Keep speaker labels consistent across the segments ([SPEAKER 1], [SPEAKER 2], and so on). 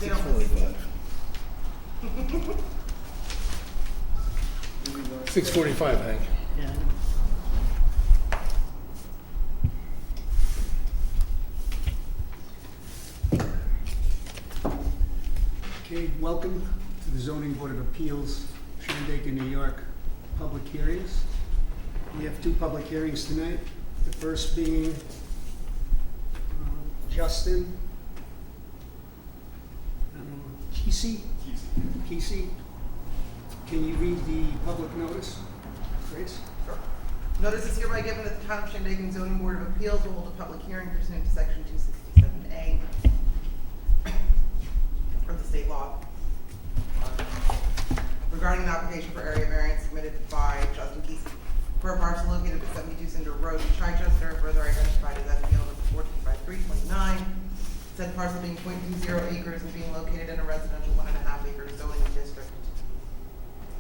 [SPEAKER 1] 6:45. 6:45, Hank.
[SPEAKER 2] Yeah. Okay, welcome to the Zoning Board of Appeals, Shandaken, New York, public hearings. We have two public hearings tonight. The first being Justin Kesey. Can you read the public notice, Grace?
[SPEAKER 3] Sure. Notice is hereby given that the Town of Shandaken Zoning Board of Appeals will hold a public hearing pursuant to Section 267A of the state law regarding an application for area variance submitted by Justin Kesey for a parcel located at 72 Cinder Road in Chichester, further identified as SBL number 145329. Said parcel being 0.20 acres and being located in a residential 1.5 acre zoning district.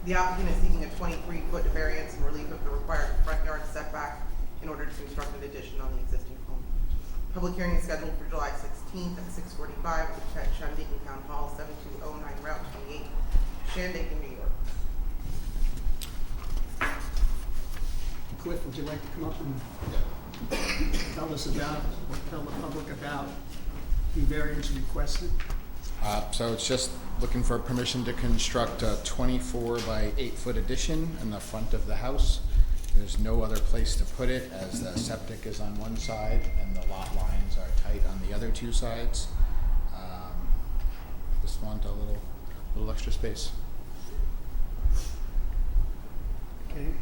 [SPEAKER 3] The applicant is seeking a 23-foot variance in relief of the required front yard setback in order to construct an addition on the existing home. Public hearing is scheduled for July 16th at 6:45 at Shandaken Town Hall, 7209 Route 28, Shandaken, New York.
[SPEAKER 2] Cliff, would you like to come up and tell us about, or tell the public about the variance requested?
[SPEAKER 4] So it's just looking for permission to construct a 24 by 8 foot addition in the front of the house. There's no other place to put it as the septic is on one side and the lot lines are tight on the other two sides. Just want a little extra space.
[SPEAKER 2] Okay.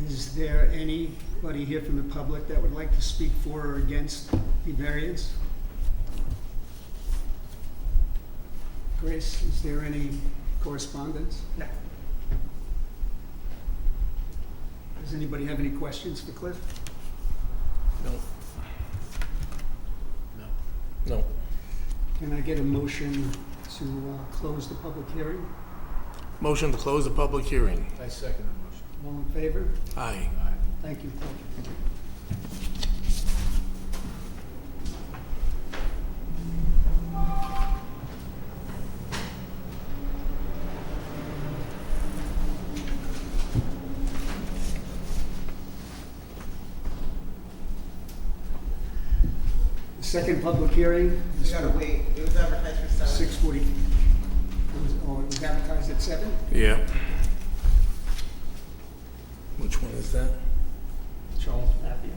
[SPEAKER 2] Is there anybody here from the public that would like to speak for or against the variance? Grace, is there any correspondence?
[SPEAKER 3] No.
[SPEAKER 2] Does anybody have any questions for Cliff?
[SPEAKER 1] No. No.
[SPEAKER 2] Can I get a motion to close the public hearing?
[SPEAKER 1] Motion to close the public hearing.
[SPEAKER 5] I second the motion.
[SPEAKER 2] All in favor?
[SPEAKER 1] Aye.
[SPEAKER 2] Thank you. The second public hearing
[SPEAKER 3] We
[SPEAKER 2] is
[SPEAKER 3] gotta
[SPEAKER 2] for
[SPEAKER 3] wait. It was advertised for 7.
[SPEAKER 2] 6:40. It was advertised at 7?
[SPEAKER 1] Yeah. Which one is that?
[SPEAKER 2] Charles Matthew.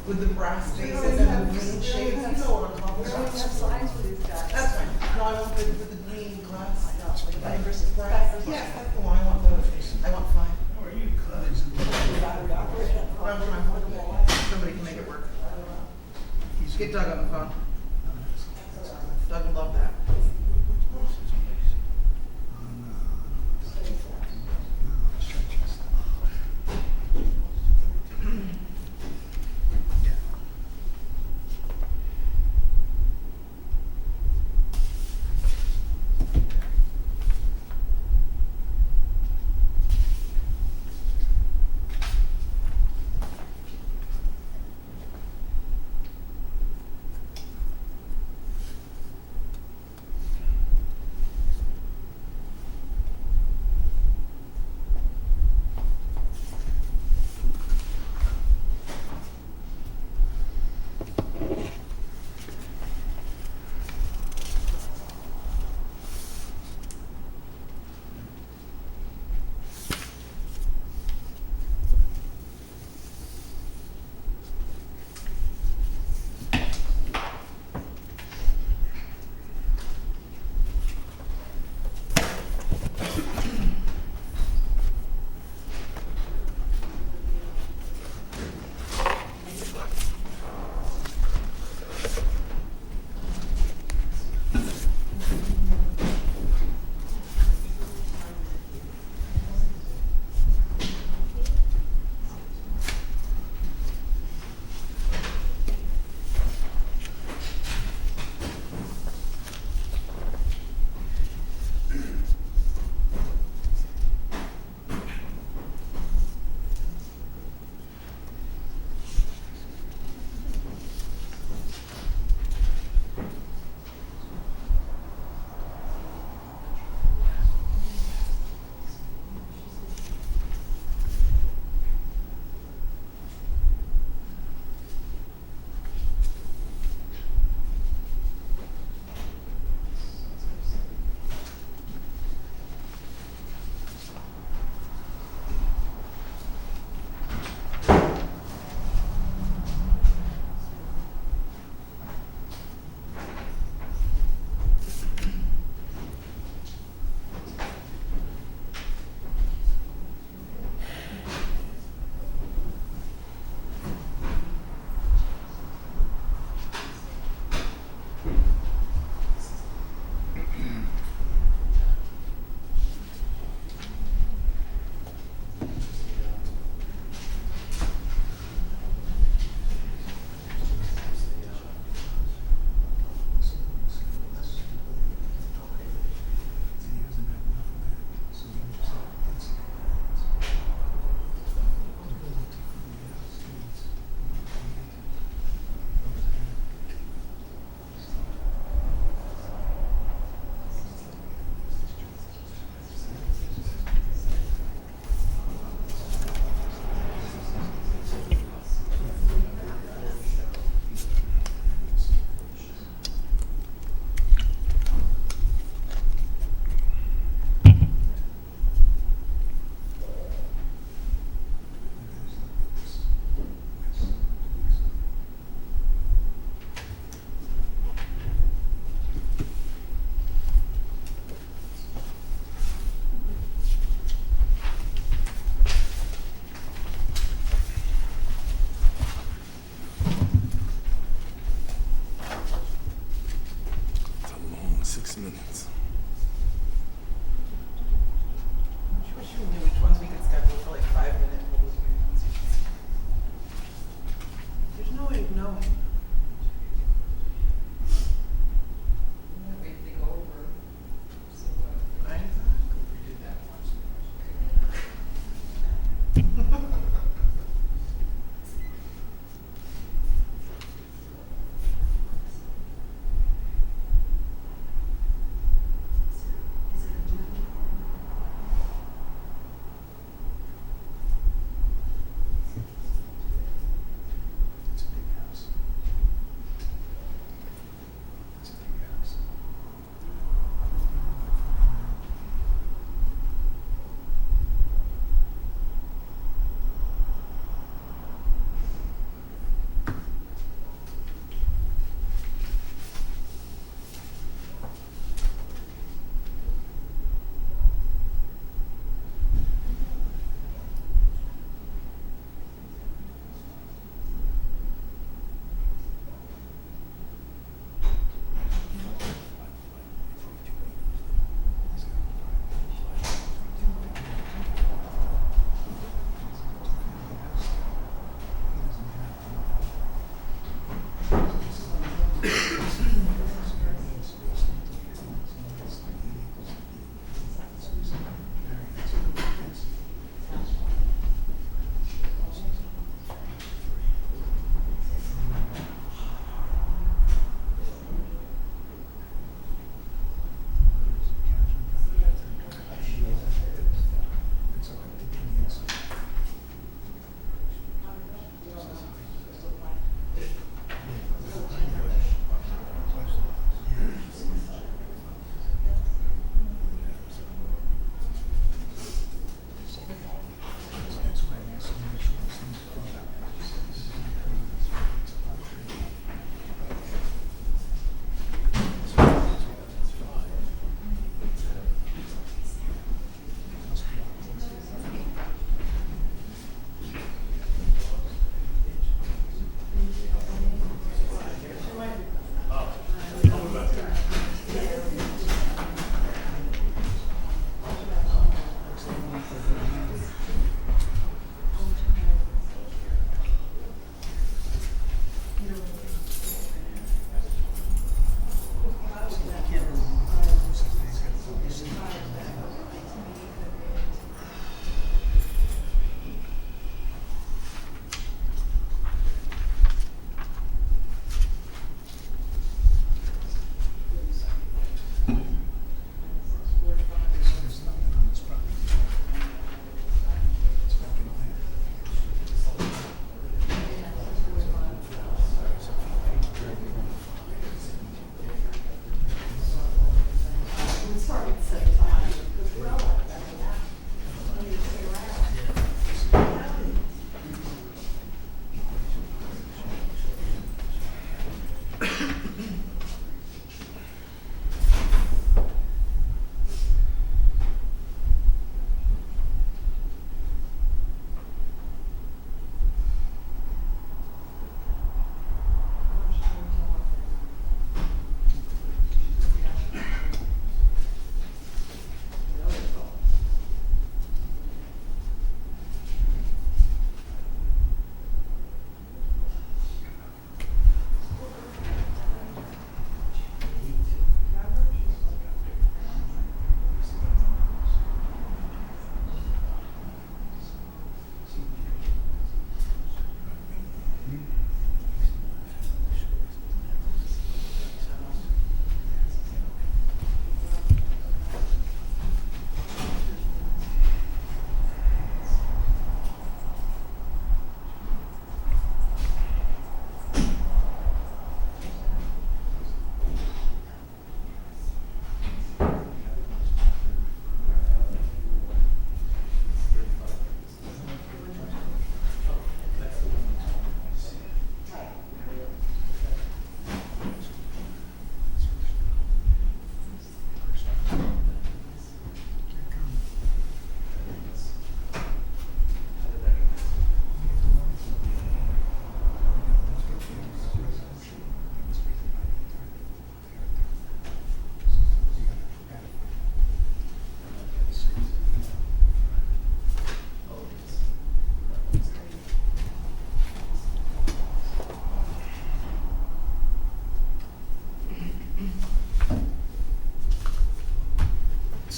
[SPEAKER 3] with the brass bases and the green shades, you know what I'm talking about.
[SPEAKER 5] signs for these guys.
[SPEAKER 3] That's fine. No, I want the green glass.
[SPEAKER 5] White versus black.
[SPEAKER 3] Yes, that's the one. I want those. I want 5.
[SPEAKER 5] Battery operated.
[SPEAKER 3] I'm trying. Somebody can make it work. Get Doug on the phone. Doug would love that.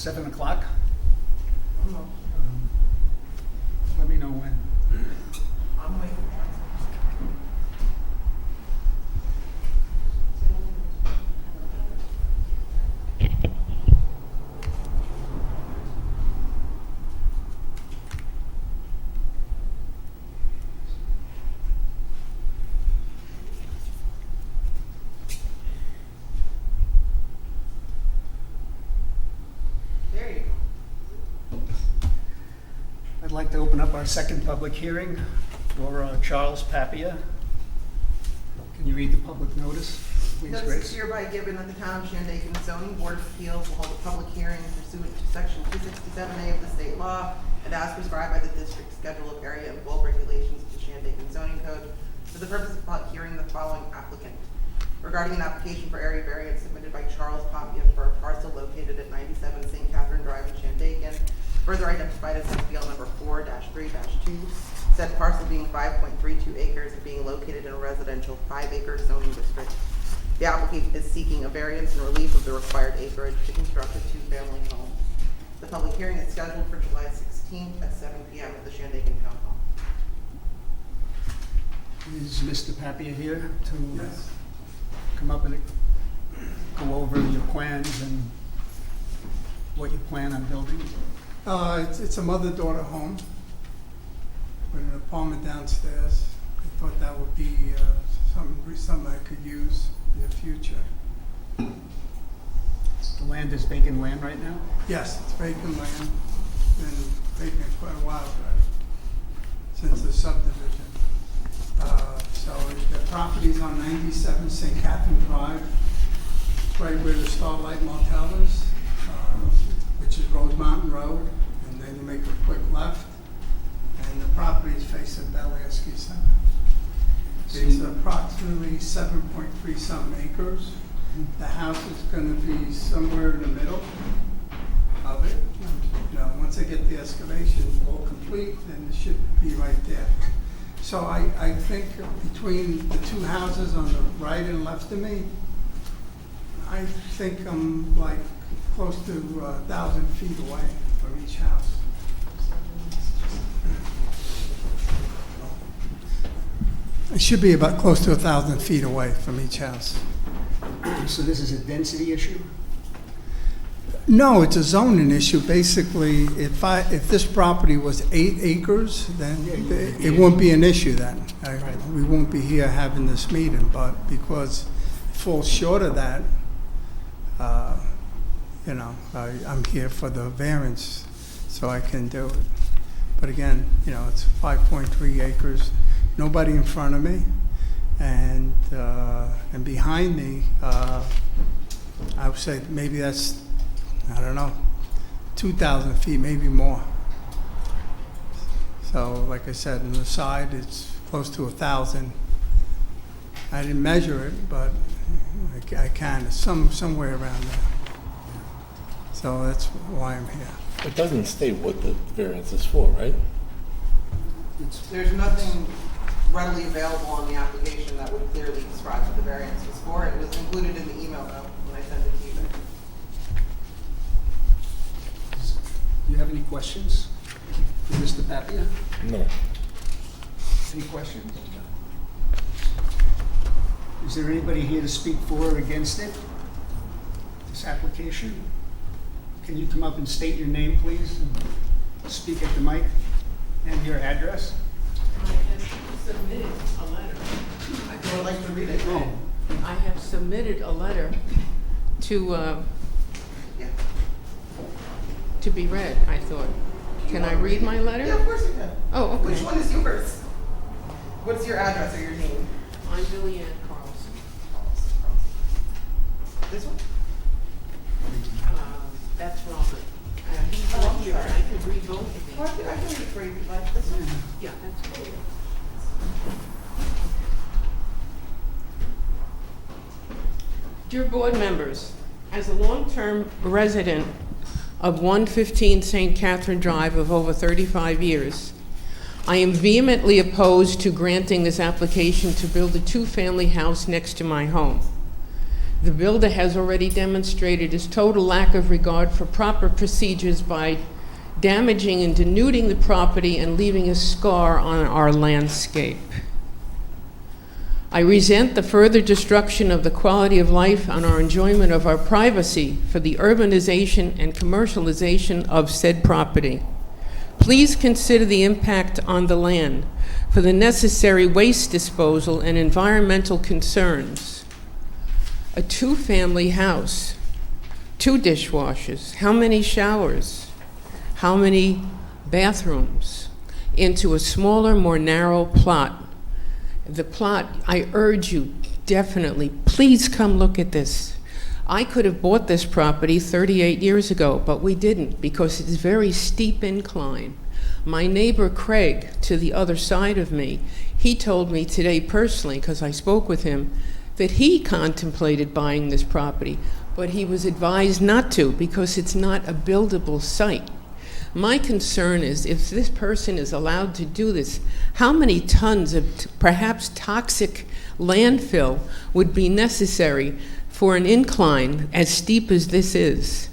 [SPEAKER 2] 7 o'clock.
[SPEAKER 3] I'm not-
[SPEAKER 2] Let me know when.
[SPEAKER 3] I'm waiting for council. There you go.
[SPEAKER 2] I'd like to open up our second public hearing for Charles Papia. Can you read the public notice, please,
[SPEAKER 3] Notice is
[SPEAKER 2] Grace?
[SPEAKER 3] hereby given that the Town of Shandaken Zoning Board of Appeals will hold a public hearing pursuant to section 267A of the state law and as prescribed by the district schedule of area and bulk regulations of the Shandaken zoning code for the purpose of public hearing the following applicant. Regarding an application for area variance submitted by Charles Papia for a parcel located at 97 St. Catherine Drive in Shandaken, further identified as SBL number 4-3-2, said parcel being 5.32 acres and being located in a residential 5-acre zoning district. The applicant is seeking a variance and relief of the required acreage to construct a 2-family home. The public hearing is scheduled for July 16th at 7 p.m. at the Shandaken Town Hall.
[SPEAKER 2] Is Mr. Papia here to come up and go over your plans and what you plan on building?
[SPEAKER 6] It's a mother-daughter home with an apartment downstairs. I thought that would be something I could use in the future.
[SPEAKER 2] The land is vacant land right now?
[SPEAKER 6] Yes, it's vacant land, been vacant quite a while, since the subdivision. So the property's on 97 St. Catherine Drive, right where the Starlight Motel is, which is Rose Mountain Road, and then you make a quick left, and the property is facing Belaski Center. It's approximately 7.3 something acres. The house is gonna be somewhere in the middle of it. You know, once I get the excavation all complete, then it should be right there. So I think between the two houses on the right and left of me, I think I'm like close to 1,000 feet away from each house. It should be about close to 1,000 feet away from each house.
[SPEAKER 2] So this is a density issue?
[SPEAKER 6] No, it's a zoning issue. Basically, if this property was 8 acres, then it wouldn't be an issue then. We won't be here having this meeting, but because it falls short of that, you know, I'm here for the variance, so I can do it. But again, you know, it's 5.3 acres, nobody in front of me, and behind me, I would say maybe that's, I don't know, 2,000 feet, maybe more. So, like I said, on the side, it's close to 1,000. I didn't measure it, but I can, somewhere around there. So that's why I'm here.
[SPEAKER 1] It doesn't state what the variance is for, right?
[SPEAKER 3] There's nothing readily available on the application that would clearly describe what the variance was for. It was included in the email though, when I sent it to you guys.
[SPEAKER 2] Do you have any questions for Mr. Papia?
[SPEAKER 1] No.
[SPEAKER 2] Any questions? Is there anybody here to speak for or against it? This application? Can you come up and state your name, please, and speak at the mic and your address?
[SPEAKER 7] I have submitted a letter.
[SPEAKER 3] I would like to read it.
[SPEAKER 2] Oh,
[SPEAKER 7] I have submitted a letter to,
[SPEAKER 3] Yeah.
[SPEAKER 7] to be read, I thought. Can I read my letter?
[SPEAKER 3] Yeah, of course you can.
[SPEAKER 7] Oh, okay.
[SPEAKER 3] Which one is yours? What's your address or your name?
[SPEAKER 7] I'm Billy Ann Carlson.
[SPEAKER 3] This one?
[SPEAKER 7] That's Robert. He's
[SPEAKER 3] Oh,
[SPEAKER 7] not
[SPEAKER 3] I'm
[SPEAKER 7] here,
[SPEAKER 3] sorry.
[SPEAKER 7] I could read both of these.
[SPEAKER 3] Oh, I can read it for you if you'd like. This one?
[SPEAKER 7] Yeah, that's cool. Dear board members, as a long-term resident of 115 St. Catherine Drive of over 35 years, I am vehemently opposed to granting this application to build a 2-family house next to my home. The builder has already demonstrated his total lack of regard for proper procedures by damaging and denuding the property and leaving a scar on our landscape. I resent the further destruction of the quality of life and our enjoyment of our privacy for the urbanization and commercialization of said property. Please consider the impact on the land for the necessary waste disposal and environmental concerns. A two-family house, 2 dishwashers, how many showers, how many bathrooms, into a smaller, more narrow plot. The plot, I urge you, definitely, please come look at this. I could have bought this property 38 years ago, but we didn't because it's very steep incline. My neighbor Craig, to the other side of me, he told me today personally, because I spoke with him, that he contemplated buying this property, but he was advised not to because it's not a buildable site. My concern is if this person is allowed to do this, how many tons of perhaps toxic landfill would be necessary for an incline as steep as this is?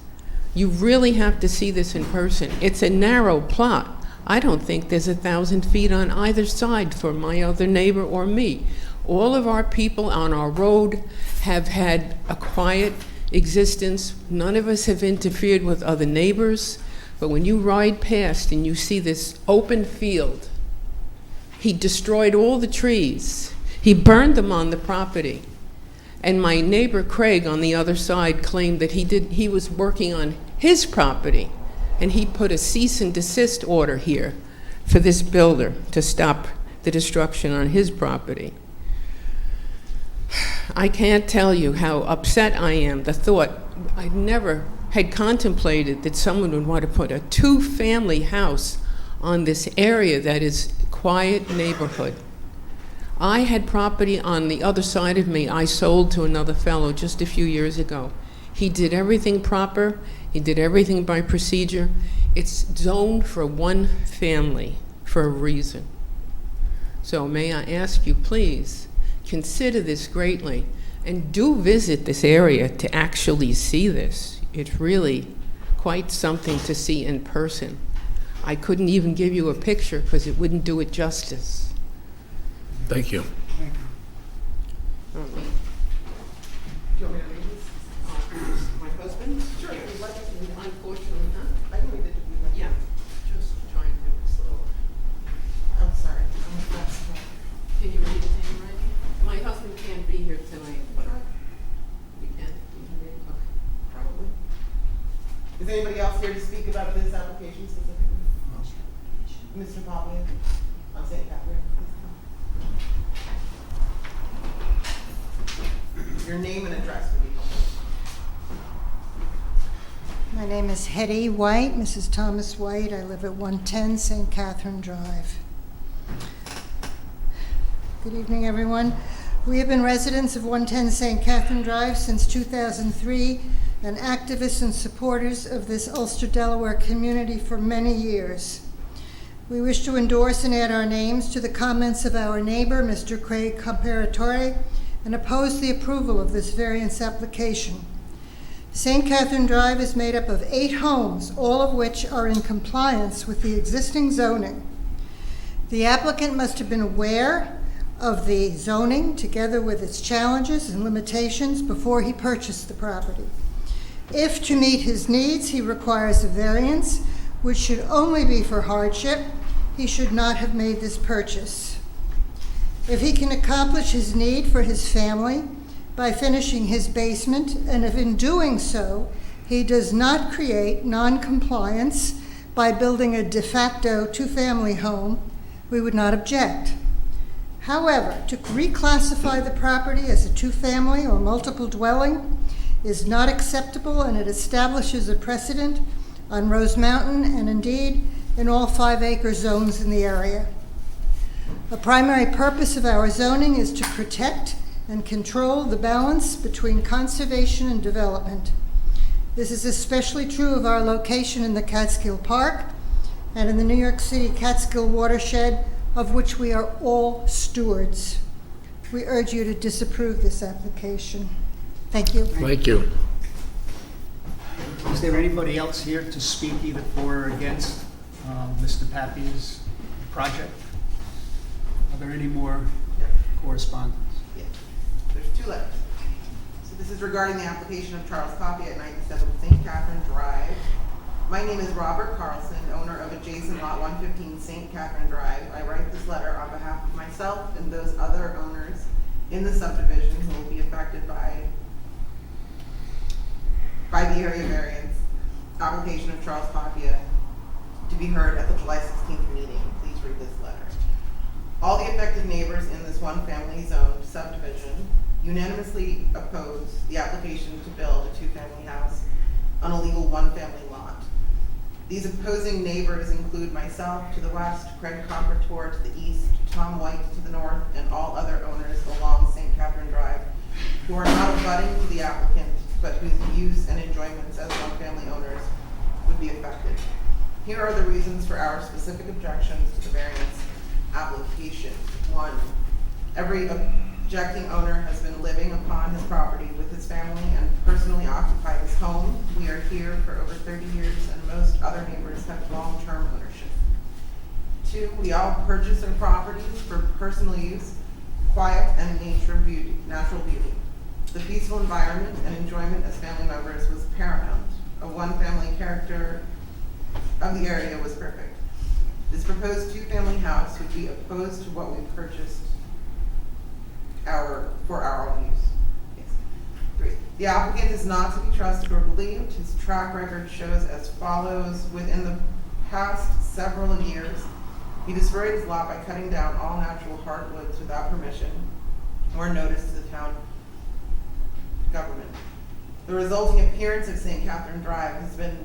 [SPEAKER 7] You really have to see this in person. It's a narrow plot. I don't think there's 1,000 feet on either side for my other neighbor or me. All of our people on our road have had a quiet existence. None of us have interfered with other neighbors. But when you ride past and you see this open field, he destroyed all the trees. He burned them on the property. And my neighbor Craig on the other side claimed that he was working on his property, and he put a cease and desist order here for this builder to stop the destruction on his property. I can't tell you how upset I am. The thought, I never had contemplated that someone would want to put a 2-family house on this area that is quiet neighborhood. I had property on the other side of me I sold to another fellow just a few years ago. He did everything proper. He did everything by procedure. It's zoned for 1 family for a reason. So may I ask you, please, consider this greatly and do visit this area to actually see this. It's really quite something to see in person. I couldn't even give you a picture because it wouldn't do it justice.
[SPEAKER 1] Thank you.
[SPEAKER 6] Thank you.
[SPEAKER 7] Do you want me to read this? My husband? Sure. Unfortunately not.
[SPEAKER 3] I can read it if you like.
[SPEAKER 7] Yeah, just trying to do it slowly.
[SPEAKER 3] I'm sorry. I'm fast.
[SPEAKER 7] Can you read it handwriting? My husband can't be here tonight, but you can. You can read it? Okay. Probably.
[SPEAKER 3] Is anybody else here to speak about this application specifically? Mr. Poppy, on St. Catherine. Your name and address would be helpful.
[SPEAKER 8] My name is Hetty White, Mrs. Thomas White. I live at 110 St. Catherine Drive. Good evening, everyone. We have been residents of 110 St. Catherine Drive since 2003 and activists and supporters of this Ulster, Delaware community for many years. We wish to endorse and add our names to the comments of our neighbor, Mr. Craig Comparatore, and oppose the approval of this variance application. St. Catherine Drive is made up of 8 homes, all of which are in compliance with the existing zoning. The applicant must have been aware of the zoning together with its challenges and limitations before he purchased the property. If to meet his needs he requires a variance, which should only be for hardship, he should not have made this purchase. If he can accomplish his need for his family by finishing his basement, and if in doing so he does not create non-compliance by building a de facto 2-family home, we would not object. However, to reclassify the property as a 2-family or multiple dwelling is not acceptable, and it establishes a precedent on Rose Mountain and indeed in all 5-acre zones in the area. A primary purpose of our zoning is to protect and control the balance between conservation and development. This is especially true of our location in the Catskill Park and in the New York City Catskill watershed, of which we are all stewards. We urge you to disapprove this application. Thank you.
[SPEAKER 1] Thank you.
[SPEAKER 2] Is there anybody else here to speak either for or against Mr. Papia's project? Are there any more correspondence?
[SPEAKER 3] Yeah. There's two letters. So this is regarding the application of Charles Papia at 97 St. Catherine Drive. My name is Robert Carlson, owner of adjacent lot 115 St. Catherine Drive. I write this letter on behalf of myself and those other owners in the subdivision who will be affected by the area variance application of Charles Papia to be heard at the July 16th meeting. Please read this letter. All the affected neighbors in this one-family zoned subdivision unanimously oppose the application to build a two-family house on a legal one-family lot. These opposing neighbors include myself to the west, Craig Compertor to the east, Tom White to the north, and all other owners along St. Catherine Drive who are not abutting to the applicant, but whose use and enjoyments as one-family owners would be affected. Here are the reasons for our specific objections to the variance application. 1, every objecting owner has been living upon his property with his family and personally occupied his home. We are here for over 30 years and most other neighbors have long-term ownership. 2, we all purchased our properties for personal use, quiet and natural beauty. The peaceful environment and enjoyment as family members was paramount. A one-family character of the area was perfect. This proposed two-family house would be opposed to what we purchased for our own use. Yes. 3, the applicant is not to be trusted or believed. His track record shows as follows. Within the past several years, he destroyed his lot by cutting down all natural hardwoods without permission or notice to the town government. The resulting appearance of St. Catherine Drive has been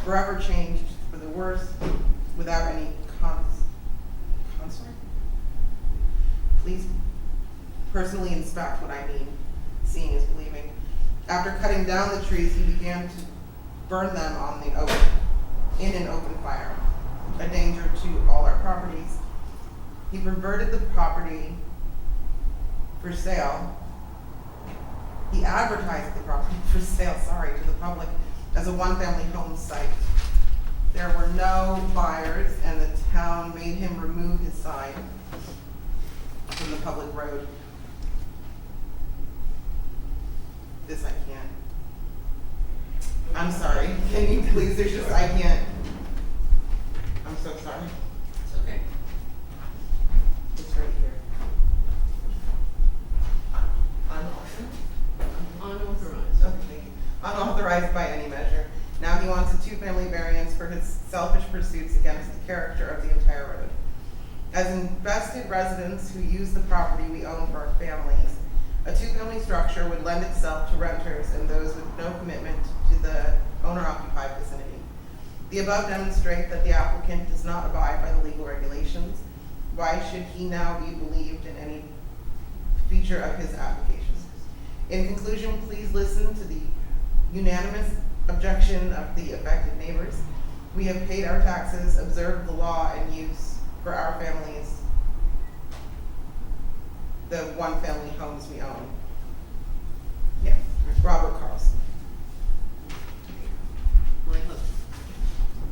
[SPEAKER 3] forever changed for the worse without any concern. Please personally inspect what I mean. Seeing is believing. After cutting down the trees, he began to burn them on the in an open fire, a danger to all our properties. He perverted the property for sale. He advertised the property for sale, to the public as a one-family home site. There were no buyers, and the town made him remove his sign from the public road. This I can't. I'm sorry. Can you please? There's just I can't. I'm so sorry.
[SPEAKER 7] It's okay.
[SPEAKER 3] It's right here.
[SPEAKER 7] Unauthorized.
[SPEAKER 3] Okay. Unauthorized by any measure. Now he wants a two-family variance for his selfish pursuits against the character of the entire road. As invested residents who use the property we own for our families, a two-family structure would lend itself to renters and those with no commitment to the owner-occupied vicinity. The above demonstrate that the applicant does not abide by the legal regulations. Why should he now be believed in any feature of his application? In conclusion, please listen to the unanimous objection of the affected neighbors. We have paid our taxes, observed the law and use for our families, the one-family homes we own. Yes, Robert Carlson.
[SPEAKER 7] My husband.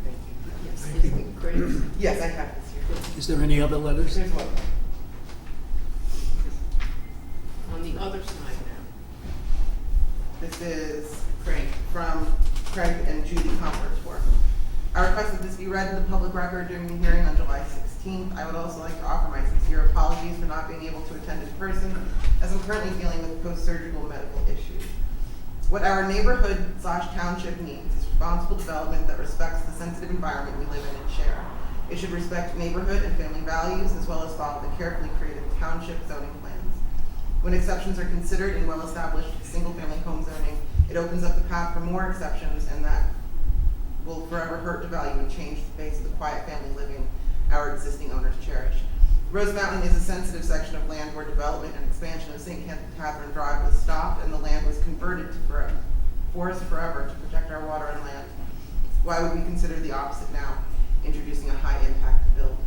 [SPEAKER 3] Thank you.
[SPEAKER 7] Yes,
[SPEAKER 2] Thank
[SPEAKER 7] isn't it great?
[SPEAKER 3] Yes, I have this here.
[SPEAKER 2] Is there any other letters?
[SPEAKER 3] There's one.
[SPEAKER 7] On the other side
[SPEAKER 3] This is
[SPEAKER 7] Craig.
[SPEAKER 3] from Craig and Judy Compertor. I request that this be read in the public record during the hearing on July 16th. I would also like to offer my sincere apologies for not being able to attend in person, as I'm currently dealing with post-surgical medical issues. What our neighborhood/township needs is responsible development that respects the sensitive environment we live in and share. It should respect neighborhood and family values, as well as follow the carefully created township zoning plans. When exceptions are considered in well-established single-family home zoning, it opens up the path for more exceptions, and that will forever hurt to value and change the face of the quiet family living our existing owners cherish. Rose Mountain is a sensitive section of land where development and expansion of St. Catherine Drive was stopped and the land was converted to forest forever to protect our water and land. Why would we consider the opposite now, introducing a high-impact build?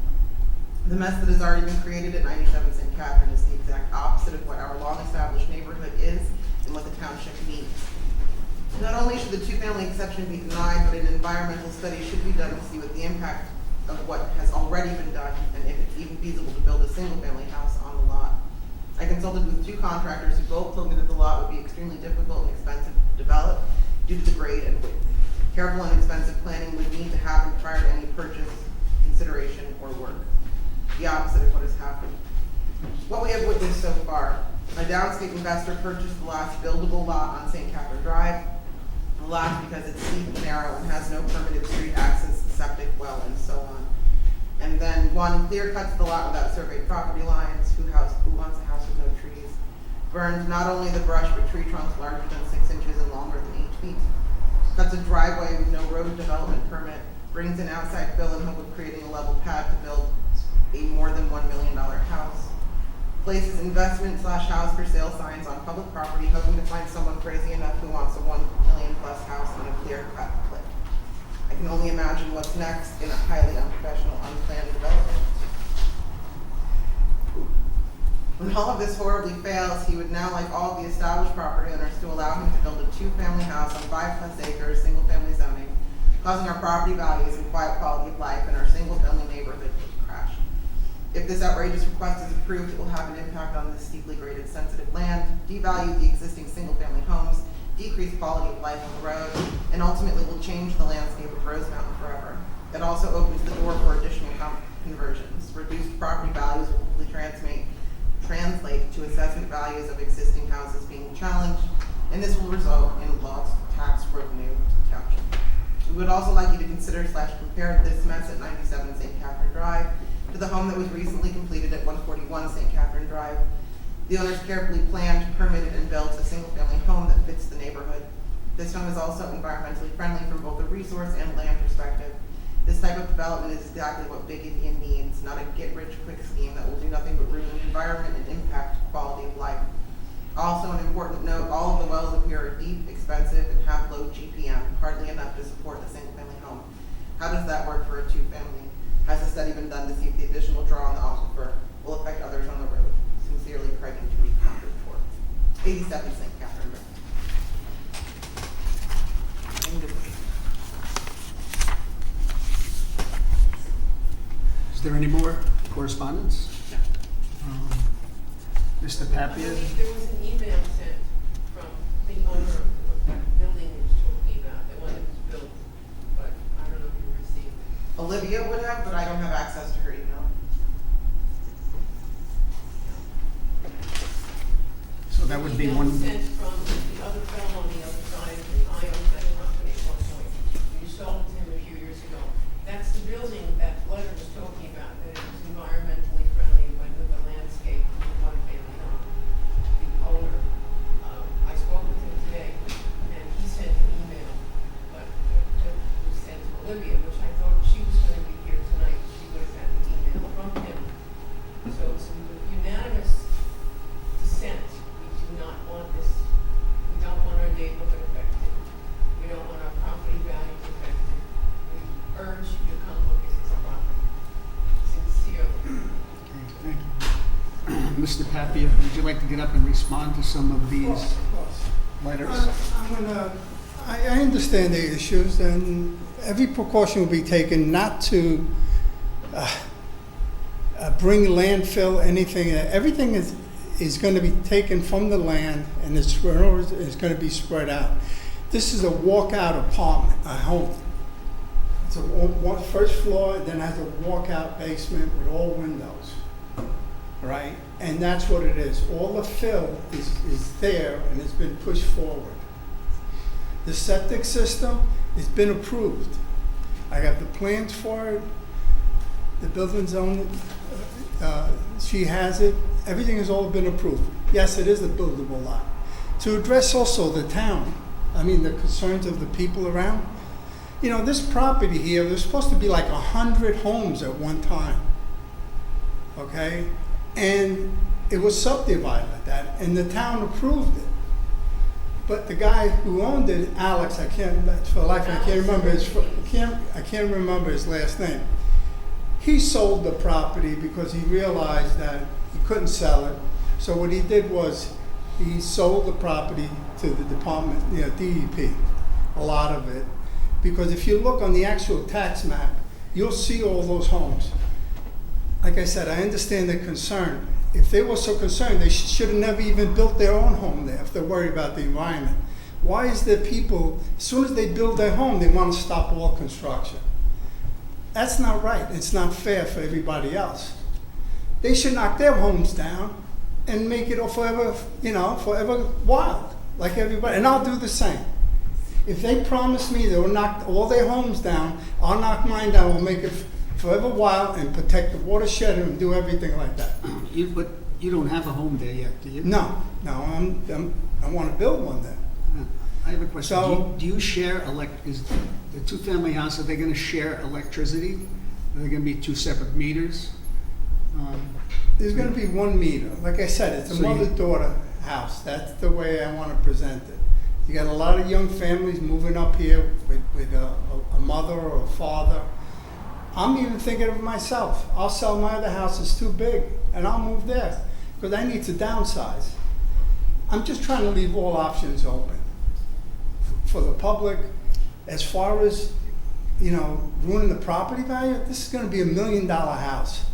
[SPEAKER 3] The mess that has already been created at 97 St. Catherine is the exact opposite of what our long-established neighborhood is and what the township needs. only should the two-family exception be denied, but an environmental study should be done to see what the impact of what has already been done, and if it's even feasible to build a single-family house on the lot. I consulted with 2 contractors who both told me that the lot would be extremely difficult and expensive to develop due to the grade and width. Careful and expensive planning would need to happen prior to any purchase, consideration, or work. The opposite of what has happened. What we have witnessed so far: a downstate investor purchased the last buildable lot on St. Catherine Drive. The lot, because it's steep and narrow and has no permitted street access, septic, well, and so on. And then one clear cuts the lot without surveyed property lines. Who wants a house with no trees? Burned not only the brush, but tree trunks larger than 6 inches and longer than 8 feet. Cuts a driveway with no road development permit. Brings in outside fill in hope of creating a level pad to build a more than $1 million house. Places investment/house for sale signs on public property, hoping to find someone crazy enough who wants a $1 million+ house on a clear-cut clip. I can only imagine what's next in a highly unprofessional, unplanned development. When all of this horribly fails, he would now like all the established property owners to allow him to build a 2-family house on 5+ acres, single-family zoning, causing our property values and quiet quality of life in our single-family neighborhood to crash. If this outrageous request is approved, it will have an impact on this steeply graded sensitive land, devalue the existing single-family homes, decrease quality of life on the road, and ultimately will change the landscape of Rose Mountain forever. It also opens the door for additional conversions. Reduced property values will hopefully translate to assessment values of existing houses being challenged, and this will result in lost tax revenue to the township. We would also like you to consider/compare this mess at 97 St. Catherine Drive to the home that was recently completed at 141 St. Catherine Drive. The owners carefully planned, permitted, and built a single-family home that fits the neighborhood. This home is also environmentally friendly from both a resource and land perspective. This type of development is exactly what Big Indian needs, not a get-rich-quick scheme that will do nothing but ruin the environment and impact quality of life. Also, an important note, all of the wells up here are deep, expensive, and have low GPM, hardly enough to support a single-family home. How does that work for a 2-family? Has a study been done to see if the additional draw on the aquifer will affect others on the road? Sincerely, Craig and Judy Concord for 87 St. Catherine Road.
[SPEAKER 2] Is there any more correspondence? Mr.
[SPEAKER 7] I
[SPEAKER 2] Papia?
[SPEAKER 7] believe there was an email sent from the owner of that building he was talking about, the one that was built, but I don't know if you received it.
[SPEAKER 3] Olivia would have, but I don't have access to her email.
[SPEAKER 2] So that would be one.
[SPEAKER 7] Email sent from the other fellow on the other side of the aisle that company at one point. You sold it to him a few years ago. That's the building that letter was talking about, that it was environmentally friendly, went with the landscape, one family home. The owner, I spoke with him today, and he sent an email, but it was sent to Olivia, which I thought she was going to be here tonight. She would have had the email from him. So it's a unanimous dissent. We do not want this, we don't want our neighborhood affected. We don't want our property values affected. We urge you to come look at this property. Sincerely.
[SPEAKER 2] Thank you. Mr. Papia, would you like to get up and respond to some of these letters?
[SPEAKER 6] I understand the issues, and every precaution will be taken not to bring landfill, anything. Everything is going to be taken from the land, and it's going to be spread out. This is a walkout apartment, a home. It's a first floor, then has a walkout basement with all windows, right? And that's what it is. All the fill is there, and it's been pushed forward. The septic system has been approved. I got the plans for it. The building zone, she has it. Everything has all been approved. Yes, it is a buildable lot. To address also the town, the concerns of the people around. This property here, there's supposed to be like 100 homes at one time. Okay? And it was subdivided like that, and the town approved it. But the guy who owned it, Alex, I can't remember his last name. He sold the property because he realized that he couldn't sell it. So what he did was he sold the property to the department, DEP. a lot of it, because if you look on the actual tax map, you'll see all those homes. Like I said, I understand their concern. If they were so concerned, they should have never even built their own home there if they're worried about the environment. Why is there people, as soon as they build their home, they want to stop all construction? That's not right. It's not fair for everybody else. They should knock their homes down and make it forever, forever wild, like everybody. And I'll do the same. If they promise me they will knock all their homes down, I'll knock mine down. We'll make it forever wild and protect the watershed and do everything like that.
[SPEAKER 2] But you don't have a home there yet, do you?
[SPEAKER 6] No, I want to build one there.
[SPEAKER 2] I have a question.
[SPEAKER 6] So-
[SPEAKER 2] Do you share is the two-family house, are they gonna share electricity? Are there gonna be two separate meters?
[SPEAKER 6] There's going to be one meter. Like I said, it's a
[SPEAKER 2] So you-
[SPEAKER 6] mother-daughter house. That's the way I want to present it. You got a lot of young families moving up here with a mother or a father. I'm even thinking of myself. I'll sell my other house, it's too big, and I'll move there because I need to downsize. I'm just trying to leave all options open for the public. As far as, ruining the property value, this is going to be $1 million house.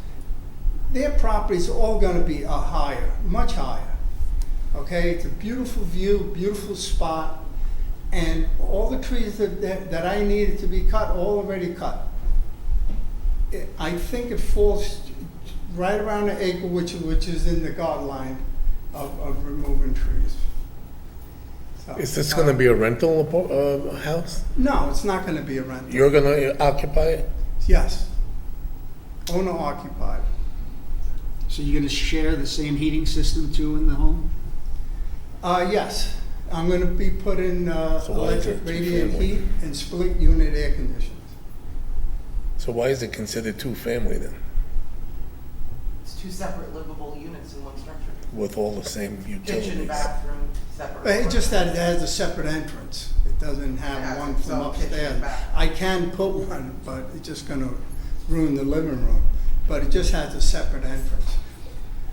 [SPEAKER 6] Their property's all going to be higher, much higher. Okay, it's a beautiful view, beautiful spot, and all the trees that I needed to be cut, all already cut. I think it falls right around the acre, which is in the guideline of removing trees. So,
[SPEAKER 1] Is this going to be a rental house?
[SPEAKER 6] No, it's not going to be a rental.
[SPEAKER 1] You're going to occupy it?
[SPEAKER 6] Yes, owner occupied.
[SPEAKER 2] So you're gonna share the same heating system too in the home?
[SPEAKER 6] Yes, I'm going to be putting
[SPEAKER 1] why is
[SPEAKER 6] electric
[SPEAKER 1] it
[SPEAKER 6] radiant
[SPEAKER 1] two-family?
[SPEAKER 6] heat and split unit air conditioners.
[SPEAKER 1] So why is it considered two-family then,
[SPEAKER 3] It's two separate livable units in one structure.
[SPEAKER 1] with all the same
[SPEAKER 3] Kitchen,
[SPEAKER 1] utilities?
[SPEAKER 3] bathroom, separate.
[SPEAKER 6] But it just that it has a separate entrance. It doesn't have
[SPEAKER 3] Yeah,
[SPEAKER 6] one from
[SPEAKER 3] so kitchen
[SPEAKER 6] upstairs.
[SPEAKER 3] and bath.
[SPEAKER 6] I can put one, but it's just going to ruin the living room. But it just has a separate entrance.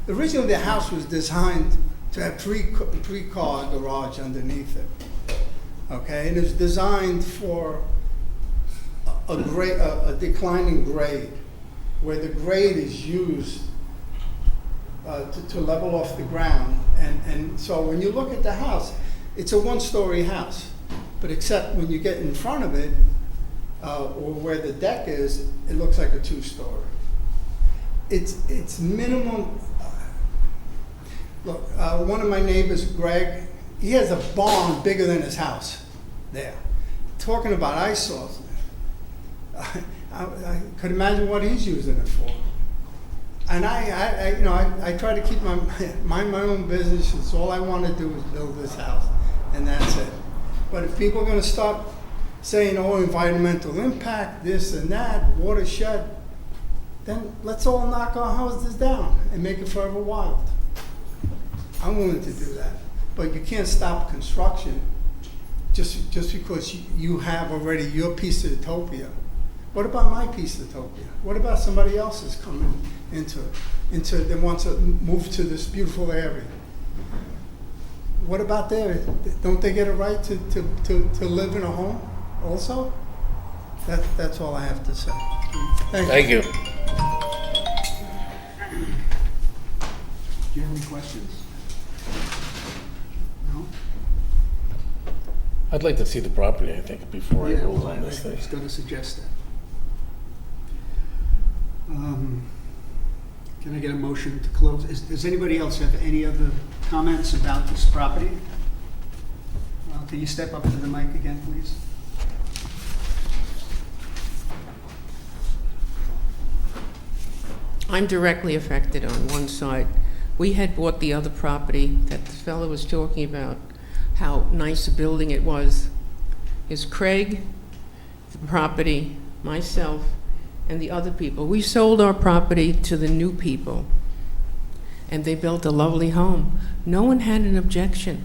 [SPEAKER 6] Originally, the house was designed to have three-car garage underneath it. Okay, and it was designed for a declining grade, where the grade is used to level off the ground. And so when you look at the house, it's a one-story house, but except when you get in front of it, or where the deck is, it looks like a two-story. It's minimum. Look, one of my neighbors, Greg, he has a barn bigger than his house there. Talking about eyesores, I could imagine what he's using it for. And I try to keep my own business. It's all I want to do is build this house, and that's it. But if people are going to start saying, environmental impact, this and that, watershed, then let's all knock our houses down and make it forever wild. I'm willing to do that. But you can't stop construction just because you have already your piece of utopia. What about my piece of utopia? What about somebody else's coming into that wants to move to this beautiful area? What about there? Don't they get a right to live in a home also? That's all I have to say.
[SPEAKER 1] Thank you.
[SPEAKER 2] Do you have any questions? No?
[SPEAKER 1] I'd like to see the property, I think, before I vote on this
[SPEAKER 2] I
[SPEAKER 1] thing.
[SPEAKER 2] was gonna suggest that. Can I get a motion to close? Does anybody else have any other comments about this property? Can you step up to the mic again, please?
[SPEAKER 7] I'm directly affected on one side. We had bought the other property that the fellow was talking about, how nice a building it was. Is Craig, the property, myself, and the other people. We sold our property to the new people, and they built a lovely home. No one had an objection.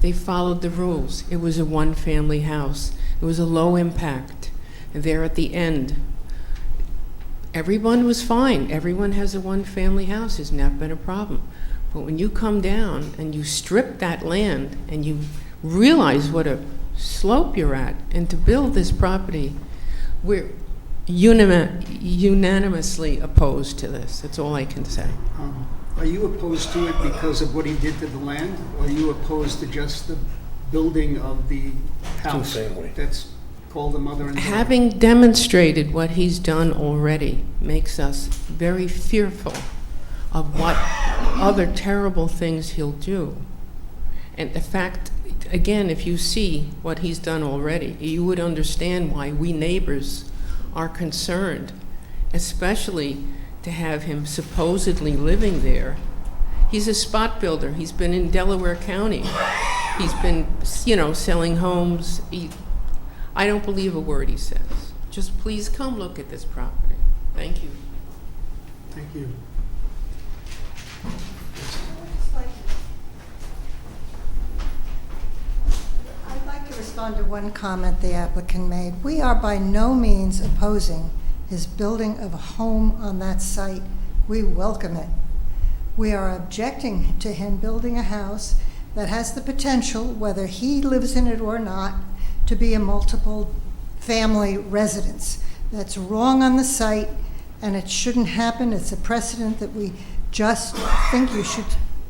[SPEAKER 7] They followed the rules. It was a one-family house. It was a low impact. And there at the end, everyone was fine. Everyone has a one-family house. It's not been a problem. But when you come down and you strip that land and you realize what a slope you're at, and to build this property, we're unanimously opposed to this. That's all I can say.
[SPEAKER 2] Are you opposed to it because of what he did to the land? Or are you opposed to just the building of the house?
[SPEAKER 1] Two-family.
[SPEAKER 2] That's called a mother and daughter?
[SPEAKER 7] Having demonstrated what he's done already makes us very fearful of what other terrible things he'll do. And the fact, again, if you see what he's done already, you would understand why we neighbors are concerned, especially to have him supposedly living there. He's a spot builder. He's been in Delaware County. He's been, selling homes. I don't believe a word he says. Just please come look at this property. Thank you.
[SPEAKER 2] Thank you.
[SPEAKER 8] I'd like to respond to one comment the applicant made. We are by no means opposing his building of a home on that site. We welcome it. We are objecting to him building a house that has the potential, whether he lives in it or not, to be a multiple family residence. That's wrong on the site, and it shouldn't happen. It's a precedent that we just think you should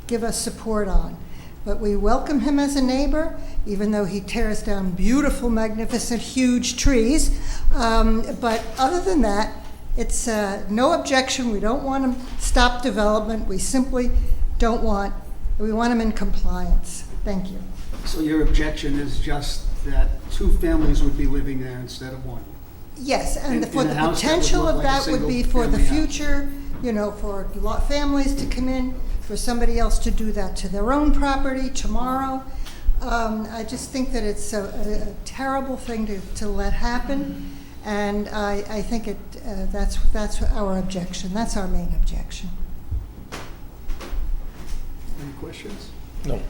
[SPEAKER 8] give us support on. But we welcome him as a neighbor, even though he tears down beautiful, magnificent, huge trees. But other than that, it's no objection. We don't want him to stop development. We simply don't want, we want him in compliance. Thank you.
[SPEAKER 2] So your objection is just that two families would be living there instead of one?
[SPEAKER 8] Yes, and
[SPEAKER 2] In
[SPEAKER 8] for
[SPEAKER 2] a
[SPEAKER 8] the
[SPEAKER 2] house that would
[SPEAKER 8] potential
[SPEAKER 2] look
[SPEAKER 8] of
[SPEAKER 2] like a
[SPEAKER 8] that would be for the
[SPEAKER 2] single-family house.
[SPEAKER 8] future, for families to come in, for somebody else to do that to their own property tomorrow. I just think that it's a terrible thing to let happen, and I think that's our objection. That's our main objection.
[SPEAKER 2] Any questions?
[SPEAKER 1] No.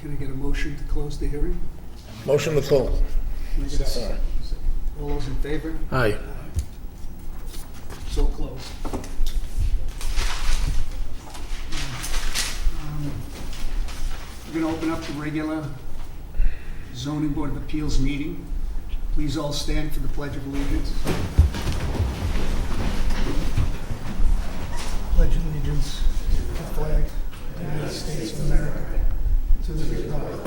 [SPEAKER 2] Can I get a motion to close the hearing?
[SPEAKER 1] Motion to close.
[SPEAKER 2] Can I get a second? All those in favor?
[SPEAKER 1] Aye.
[SPEAKER 2] So closed. We're going to open up the regular zoning board of appeals meeting. Please all stand for the Pledge of Allegiance. Pledge allegiance to the flag of the United States of America, to the republic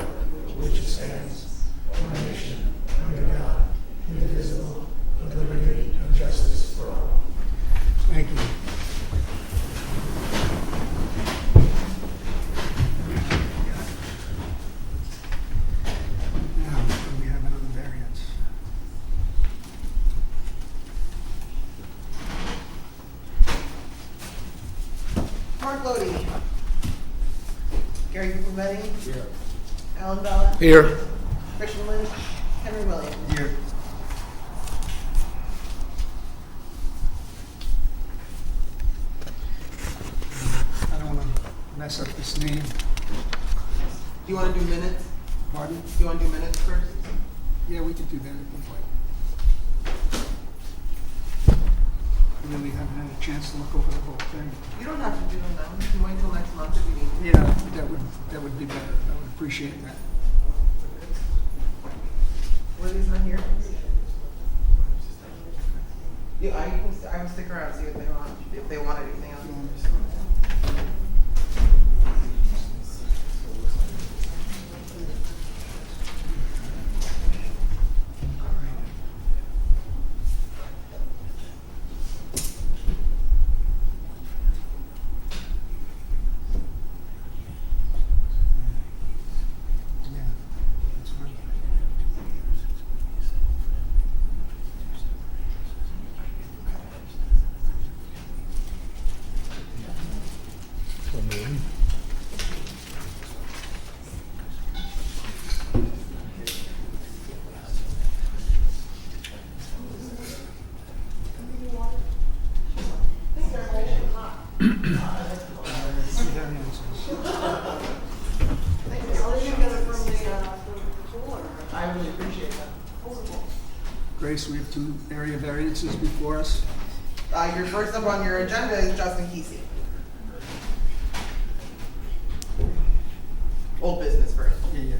[SPEAKER 2] for which it stands, one nation, under God, indivisible, with liberty and justice for all. Thank you. Now, we have another variance.
[SPEAKER 3] Mark Lodi. Gary Bucletti. Here. Alan Bella.
[SPEAKER 1] Here.
[SPEAKER 3] Christian Lynch. Henry Williams.
[SPEAKER 2] Here. I don't want to mess up this name.
[SPEAKER 3] Do you want to do minutes?
[SPEAKER 2] Pardon?
[SPEAKER 3] Do you want to do minutes first?
[SPEAKER 2] Yeah, we could do that if you'd like. We really haven't had a chance to look over the whole thing.
[SPEAKER 3] You don't have to do them now. You can wait till next month if you need to.
[SPEAKER 2] Yeah, that would be better. I would appreciate that.
[SPEAKER 3] Lily's not here. Yeah, I can stick around, see what they want, if they want anything else.
[SPEAKER 2] Yeah, that's right.
[SPEAKER 3] I really appreciate that.
[SPEAKER 2] Grace, we have two area variances before us.
[SPEAKER 3] Your first up on your agenda is Justin Kesey. Old business first.
[SPEAKER 2] Yeah.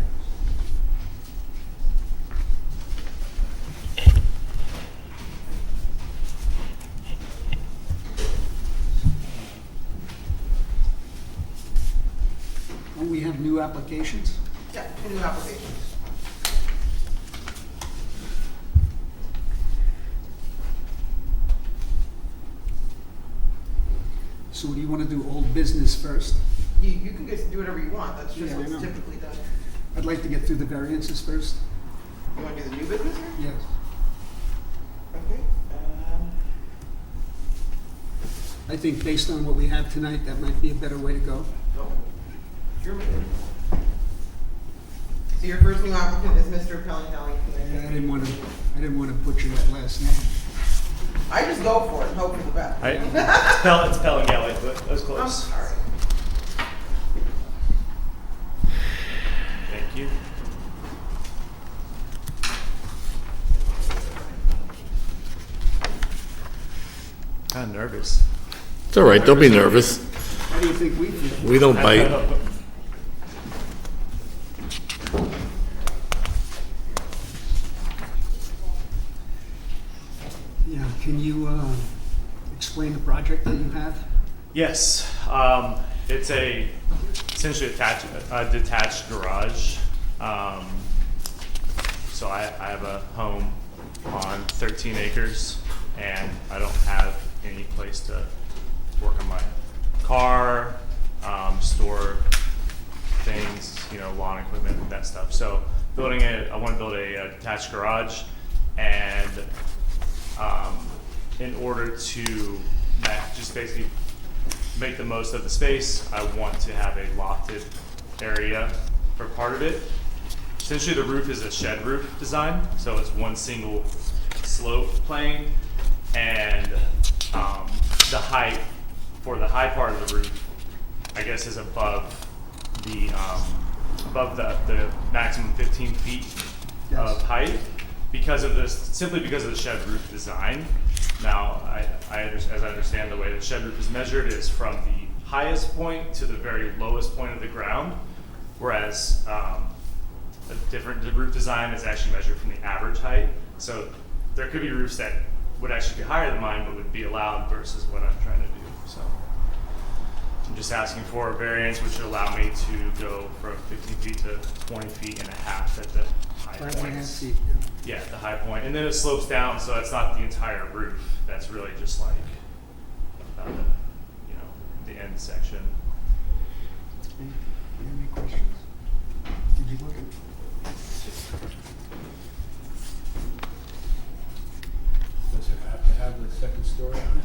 [SPEAKER 2] Don't we have new applications?
[SPEAKER 3] Yeah, two new applications.
[SPEAKER 2] So do you want to do old business first?
[SPEAKER 3] You can just do whatever you want, that's just
[SPEAKER 2] Yeah, I
[SPEAKER 3] what's
[SPEAKER 2] know.
[SPEAKER 3] typically done.
[SPEAKER 2] I'd like to get through the variances first.
[SPEAKER 3] You wanna do the new business here?
[SPEAKER 2] Yes.
[SPEAKER 3] Okay.
[SPEAKER 2] I think based on what we have tonight, that might be a better way to go.
[SPEAKER 3] No. Sure. So your first new applicant is Mr. Pellinelli.
[SPEAKER 2] I didn't want to butcher that last name.
[SPEAKER 3] I just go for it and hope for the best.
[SPEAKER 9] It's Pellinelli, but that was
[SPEAKER 3] I'm
[SPEAKER 9] close.
[SPEAKER 3] sorry.
[SPEAKER 9] Thank you. Kind of nervous.
[SPEAKER 1] It's all right, don't be nervous.
[SPEAKER 2] How do you think we feel?
[SPEAKER 1] We don't bite.
[SPEAKER 2] Yeah, can you explain the project that you have?
[SPEAKER 9] Yes, it's essentially a detached garage. So I have a home on 13 acres, and I don't have any place to work on my car, store things, lawn equipment, that stuff. So I want to build a detached garage, and in order to just basically make the most of the space, I want to have a lofted area for part of it. Essentially, the roof is a shed roof design, so it's one single slope plane, and the height for the high part of the roof, I guess, is above the maximum 15 feet of height simply because of the shed roof design. Now, as I understand, the way the shed roof is measured is from the highest point to the very lowest point of the ground, whereas the roof design is actually measured from the average height. So there could be roofs that would actually be higher than mine, but would be allowed versus what I'm trying to do. So I'm just asking for a variance which would allow me to go from 15 feet to 20 feet and a half at the high
[SPEAKER 2] 5.5
[SPEAKER 9] points.
[SPEAKER 2] feet.
[SPEAKER 9] Yeah, at the high point. And then it slopes down, so that's not the entire roof. That's really just like, the end section.
[SPEAKER 2] Okay. You have any questions? Did you look at?
[SPEAKER 10] Does it have to have the second story on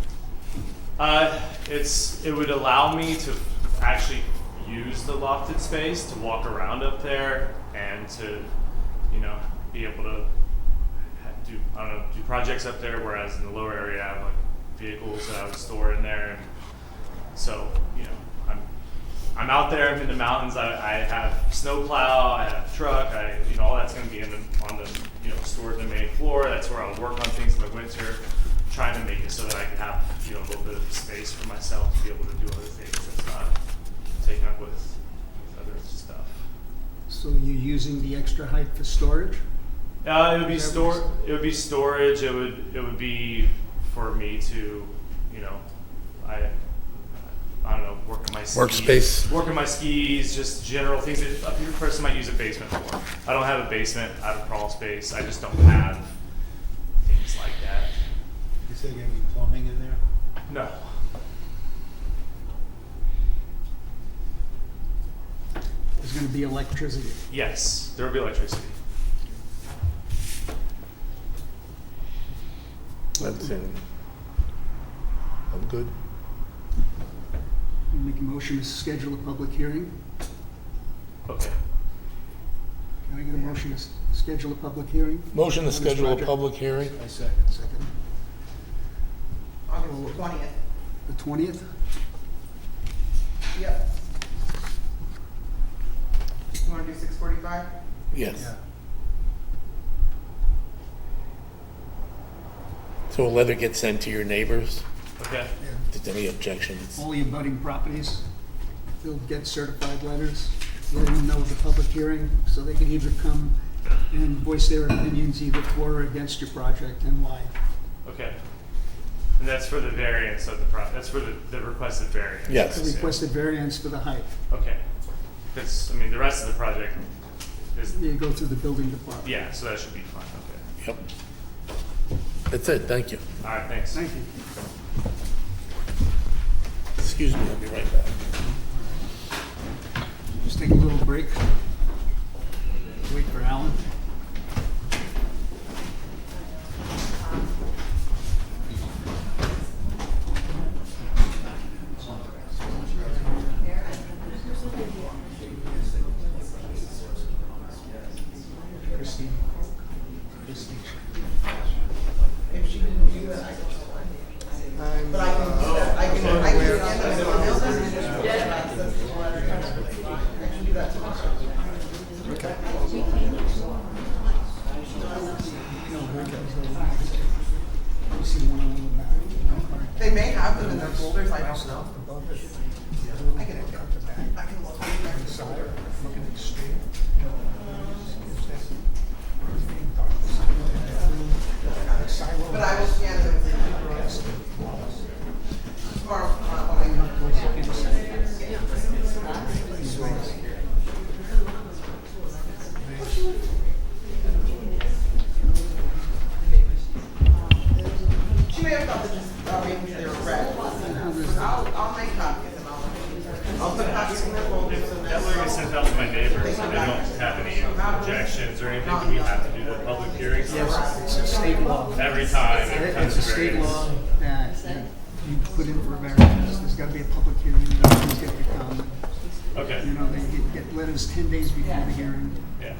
[SPEAKER 10] it?
[SPEAKER 9] It would allow me to actually use the lofted space to walk around up there and to, be able to do projects up there. Whereas in the lower area, I have like vehicles that I would store in there. And so, I'm out there. I'm in the mountains. I have snowplow. I have truck. All that's going to be on the stored in the main floor. That's where I'll work on things in the winter, trying to make it so that I can have a little bit of space for myself to be able to do other things that's not taken up with other stuff.
[SPEAKER 2] So you're using the extra height for storage?
[SPEAKER 9] It would be It would be storage. It would be for me to, I don't know, work on my skis.
[SPEAKER 1] Workspace.
[SPEAKER 9] Work on my skis, just general things that a person might use a basement for. I don't have a basement. I have a crawl space. I just don't have things like that.
[SPEAKER 10] Is there gonna be plumbing in there?
[SPEAKER 9] No.
[SPEAKER 2] There's going to be electricity.
[SPEAKER 9] Yes, there will be electricity.
[SPEAKER 1] That's in. I'm good.
[SPEAKER 2] You make a motion to schedule a public hearing.
[SPEAKER 9] Okay.
[SPEAKER 2] Can I get a motion to schedule a public hearing?
[SPEAKER 1] Motion to
[SPEAKER 2] on this
[SPEAKER 1] schedule a
[SPEAKER 2] project?
[SPEAKER 1] public hearing.
[SPEAKER 10] I second.
[SPEAKER 2] Second.
[SPEAKER 3] August 20th.
[SPEAKER 2] The 20th?
[SPEAKER 3] Yep. You wanna do 6:45?
[SPEAKER 1] Yes.
[SPEAKER 10] Yeah.
[SPEAKER 1] So a letter gets sent to your neighbors?
[SPEAKER 9] Okay.
[SPEAKER 1] If there's any objections.
[SPEAKER 2] All the abutting properties, they'll get certified letters, letting them know of the public hearing, so they can either come and voice their opinions either for or against your project and why.
[SPEAKER 9] Okay. And that's for the variance of the that's for the requested variance.
[SPEAKER 1] Yes.
[SPEAKER 2] The requested variance for the height.
[SPEAKER 9] Okay. Because, I mean, the rest of the project is,
[SPEAKER 2] You go through the building department.
[SPEAKER 9] yeah, so that should be fine, okay.
[SPEAKER 1] Yep. That's it, thank you.
[SPEAKER 9] All right, thanks.
[SPEAKER 2] Thank you.
[SPEAKER 1] Excuse me, I'll be right back.
[SPEAKER 2] Just take a little break. Wait for Alan. Christine. Christine.
[SPEAKER 3] If she didn't do that, I can. But I can do that, I can do it on the building and just get access to the letter. I can do that tomorrow.
[SPEAKER 2] You see one on the back.
[SPEAKER 3] They may have them in their folders, I don't know. I can look. I can look.
[SPEAKER 2] Looking at the street.
[SPEAKER 3] But I will scan them tomorrow, when I She may have thought that just, maybe they were red. I'll make copies and I'll put copies in their folders and
[SPEAKER 9] That way we sent out to my neighbors, and they don't have any objections or anything, do we have to do the public hearings?
[SPEAKER 2] Yes, it's a state law.
[SPEAKER 9] Every time it comes
[SPEAKER 2] It's a
[SPEAKER 9] to
[SPEAKER 2] state
[SPEAKER 9] variance.
[SPEAKER 2] law that you put in for a variance, there's gotta be a public hearing, you always get your comment.
[SPEAKER 9] Okay,
[SPEAKER 2] You know, they get letters 10 days before the hearing.
[SPEAKER 9] yeah,
[SPEAKER 2] And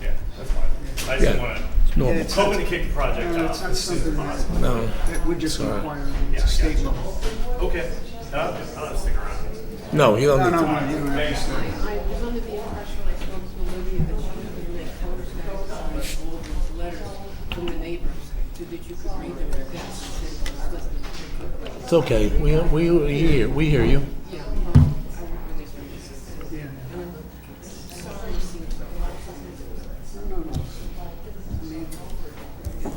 [SPEAKER 9] yeah, that's fine. I just
[SPEAKER 1] Yeah.
[SPEAKER 9] wanna,
[SPEAKER 1] Normal.
[SPEAKER 2] it's
[SPEAKER 9] hoping to kick the project
[SPEAKER 2] no,
[SPEAKER 9] off
[SPEAKER 2] it's not
[SPEAKER 9] as soon as
[SPEAKER 2] something
[SPEAKER 9] possible.
[SPEAKER 2] that,
[SPEAKER 1] No.
[SPEAKER 2] that would just
[SPEAKER 1] Sorry.
[SPEAKER 2] require,
[SPEAKER 9] Yeah,
[SPEAKER 2] it's a state
[SPEAKER 9] gotcha.
[SPEAKER 2] law.
[SPEAKER 9] Okay, no, I don't have to stick around.
[SPEAKER 1] No, you don't
[SPEAKER 2] No,
[SPEAKER 1] need
[SPEAKER 2] no,
[SPEAKER 1] to.
[SPEAKER 2] no, you don't have to stay.
[SPEAKER 7] I was under the impression when I spoke to Olivia that she was gonna make photographs of all these letters from the neighbors, so that you could read them at best.
[SPEAKER 1] It's okay, we hear you.
[SPEAKER 7] Yeah, I would really appreciate it.
[SPEAKER 2] Yeah.
[SPEAKER 7] And I'm sorry to see
[SPEAKER 2] No, no, no. I mean,
[SPEAKER 7] it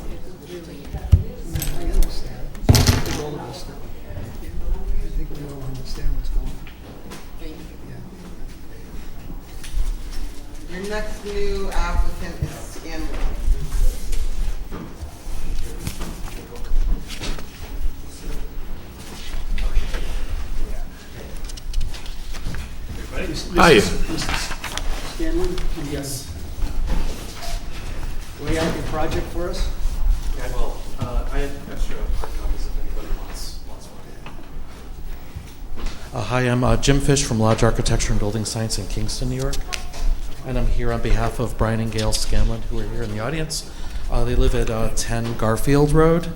[SPEAKER 7] really.
[SPEAKER 2] I understand. I think all of us do. I think we all understand what's going on.
[SPEAKER 7] Thank you.
[SPEAKER 2] Yeah.
[SPEAKER 3] Your next new applicant is Scanlon.
[SPEAKER 1] Hiya.
[SPEAKER 2] Mr. Scanlon, can you lay out your project for us?
[SPEAKER 11] Yeah, well, I have extra hard copies if anybody wants one. Hi, I'm Jim Fish from Lodge Architecture and Building Science in Kingston, New York. And I'm here on behalf of Brian and Gail Scanlon, who are here in the audience. They live at 10 Garfield Road,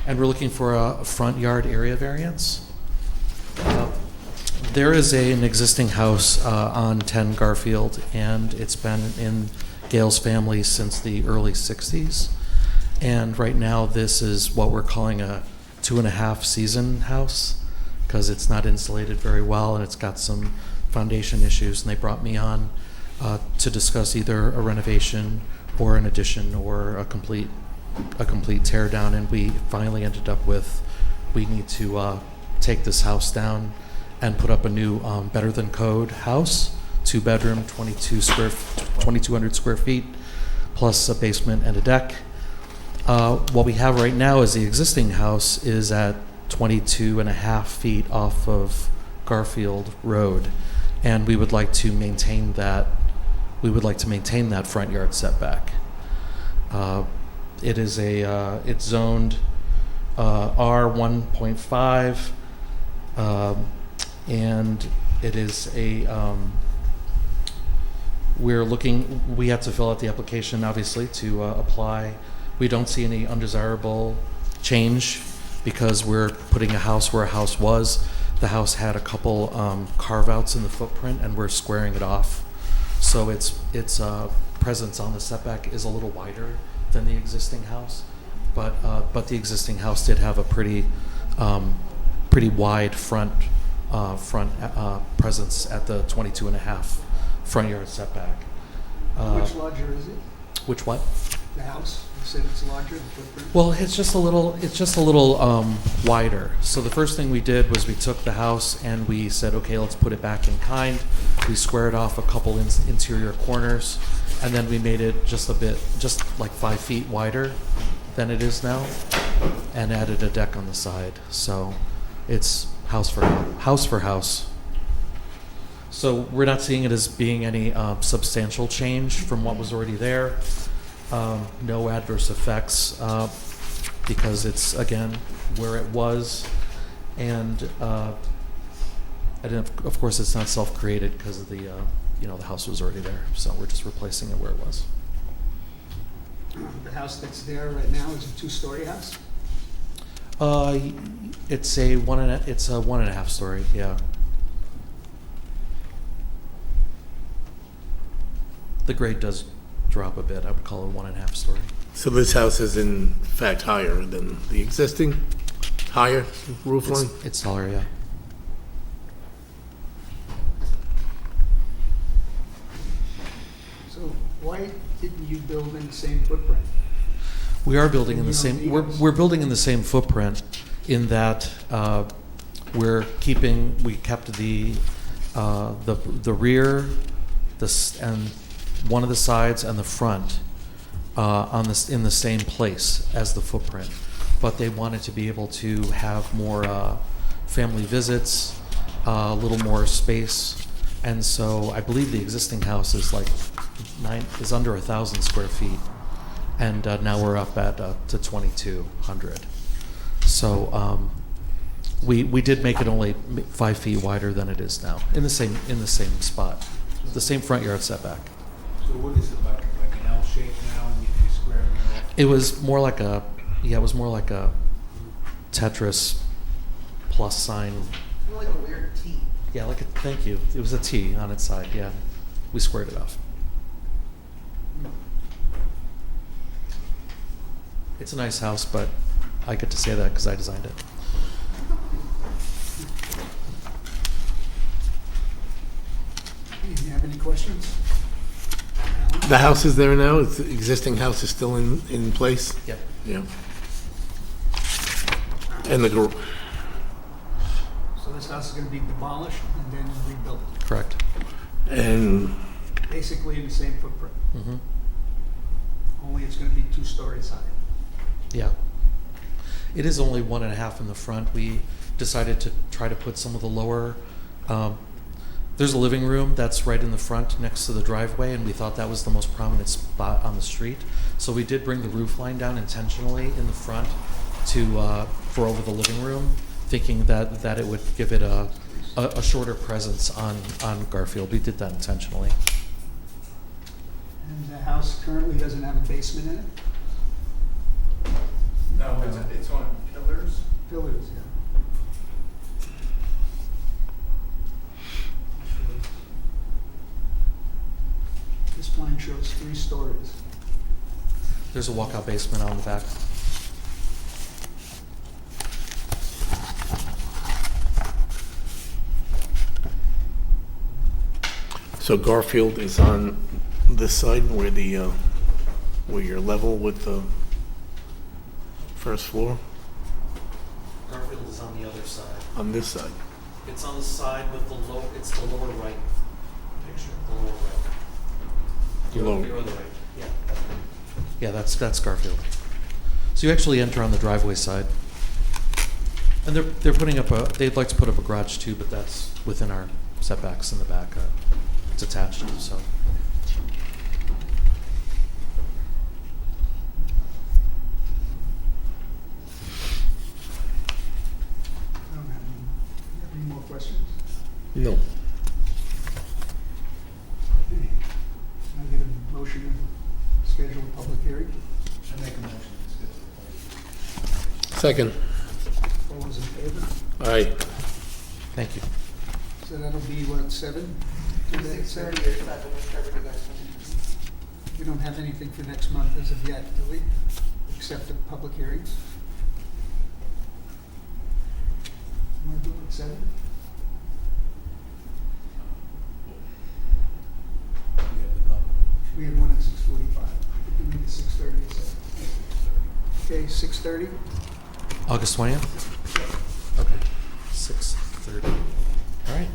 [SPEAKER 11] and we're looking for a front yard area variance. There is an existing house on 10 Garfield, and it's been in Gail's family since the early 60s. And right now, this is what we're calling a 2.5 season house, because it's not insulated very well and it's got some foundation issues. And they brought me on to discuss either a renovation or an addition or a complete tear down. And we finally ended up with, we need to take this house down and put up a new better than code house, 2-bedroom, 2,200 square feet, plus a basement and a deck. What we have right now is the existing house is at 22.5 feet off of Garfield Road, and we would like to maintain that. We would like to maintain that front yard setback. It is it's zoned R1.5, and it is we have to fill out the application, obviously, to apply. We don't see any undesirable change because we're putting a house where a house was. The house had a couple carve-outs in the footprint, and we're squaring it off. So its presence on the setback is a little wider than the existing house, but the existing house did have a pretty pretty wide front presence at the 22 and a half front yard setback.
[SPEAKER 2] Much larger is it?
[SPEAKER 11] Which what?
[SPEAKER 2] The house? You said it's larger, the footprint?
[SPEAKER 11] Well, it's just a little wider. So the first thing we did was we took the house and we said, okay, let's put it back in kind. We squared off a couple interior corners, and then we made it just like 5 feet wider than it is now, and added a deck on the side. So it's house for house. So we're not seeing it as being any substantial change from what was already there. No adverse effects because it's, again, where it was. And of course, it's not self-created because of the house was already there. So we're just replacing it where it was.
[SPEAKER 2] The house that's there right now is a two-story house?
[SPEAKER 11] It's a 1.5 story, yeah. The grade does drop a bit. I would call it 1.5 story.
[SPEAKER 1] So this house is in fact higher than the existing? Higher roof line?
[SPEAKER 11] It's taller, yeah.
[SPEAKER 2] So why didn't you build in the same footprint?
[SPEAKER 11] We are building in the
[SPEAKER 2] You don't
[SPEAKER 11] same.
[SPEAKER 2] need us.
[SPEAKER 11] We're building in the same footprint, in that we kept the rear, and one of the sides and the front in the same place as the footprint, but they wanted to be able to have more family visits, a little more space, and so I believe the existing house is under 1,000 square feet. And now we're up at to 2,200. So we did make it only 5 feet wider than it is now, in the same spot, the same front yard setback.
[SPEAKER 10] So what is it, like an L shape now, and you square it off?
[SPEAKER 11] It was more like a Tetris plus sign.
[SPEAKER 3] More like a weird T.
[SPEAKER 11] Yeah, thank you. It was a T on its side. Yeah, we squared it off. It's a nice house, but I get to say that because I designed it.
[SPEAKER 2] Do you have any questions?
[SPEAKER 1] The house is there now? The existing house is still in place?
[SPEAKER 11] Yep.
[SPEAKER 1] Yeah. And
[SPEAKER 2] So this house is going to be demolished and then rebuilt,
[SPEAKER 11] Correct.
[SPEAKER 1] and
[SPEAKER 2] basically in the same footprint,
[SPEAKER 11] Mm-hmm.
[SPEAKER 2] only it's going to be 2 stories high.
[SPEAKER 11] Yeah. It is only 1.5 in the front. We decided to try to put some of the lower. There's a living room that's right in the front next to the driveway, and we thought that was the most prominent spot on the street. So we did bring the roof line down intentionally in the front for over the living room, thinking that it would give it a shorter presence on Garfield. We did that intentionally.
[SPEAKER 2] And the house currently doesn't have a basement in it?
[SPEAKER 10] No, it's on pillars.
[SPEAKER 2] Pillars, yeah. This plan shows 3 stories.
[SPEAKER 11] There's a walkout basement on the back.
[SPEAKER 1] so Garfield is on this side where you're level with the first floor?
[SPEAKER 11] Garfield is on the other side.
[SPEAKER 1] On this side?
[SPEAKER 11] It's on the side with it's the lower right picture, the lower right.
[SPEAKER 1] Lower.
[SPEAKER 11] You're on the right. Yeah. Yeah, that's Garfield. So you actually enter on the driveway side. And they're putting up they'd like to put up a garage too, but that's within our setbacks in the back. It's attached, so.
[SPEAKER 2] I don't have any more questions?
[SPEAKER 1] No.
[SPEAKER 2] Okay. Can I get a motion to schedule a public hearing?
[SPEAKER 10] I make a motion to schedule a public
[SPEAKER 1] Second.
[SPEAKER 2] All those in favor?
[SPEAKER 1] Aye.
[SPEAKER 11] Thank you.
[SPEAKER 2] So that'll be what, 7?
[SPEAKER 3] 6:30 or 7, whichever you guys want.
[SPEAKER 2] We don't have anything for next month as of yet, do we? Except the public hearings? 6:30?
[SPEAKER 11] August 20th? Okay, 6:30. All right,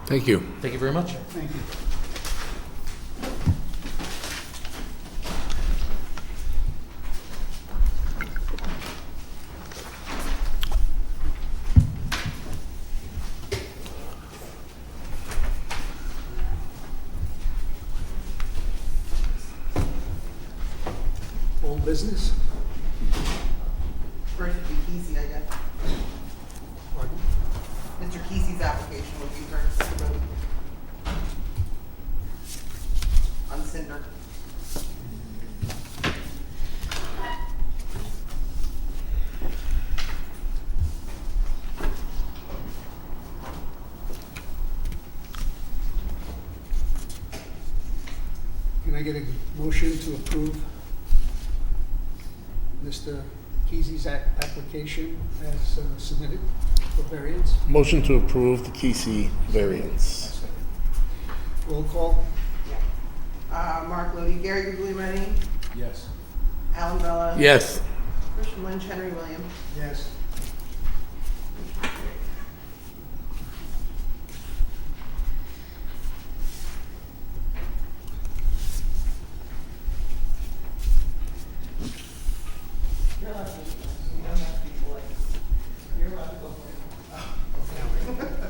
[SPEAKER 1] Thank you.
[SPEAKER 11] thank you very much.
[SPEAKER 2] Thank you. Old business?
[SPEAKER 3] First would be Kesey, I guess.
[SPEAKER 2] Pardon?
[SPEAKER 3] Mr. Kesey's application would be first. On Cinder.
[SPEAKER 2] Can I get a motion to approve Mr. Kesey's application as submitted for variance?
[SPEAKER 1] Motion to approve the Kesey variance.
[SPEAKER 2] Roll call?
[SPEAKER 3] Mark Lodi, Gary Guglielmin,
[SPEAKER 10] Yes.
[SPEAKER 3] Alan Bella.
[SPEAKER 1] Yes.
[SPEAKER 3] Christian Lynch, Henry Williams.
[SPEAKER 2] Yes.
[SPEAKER 5] You're allowed to, you don't have to be polite. You're allowed to go for it.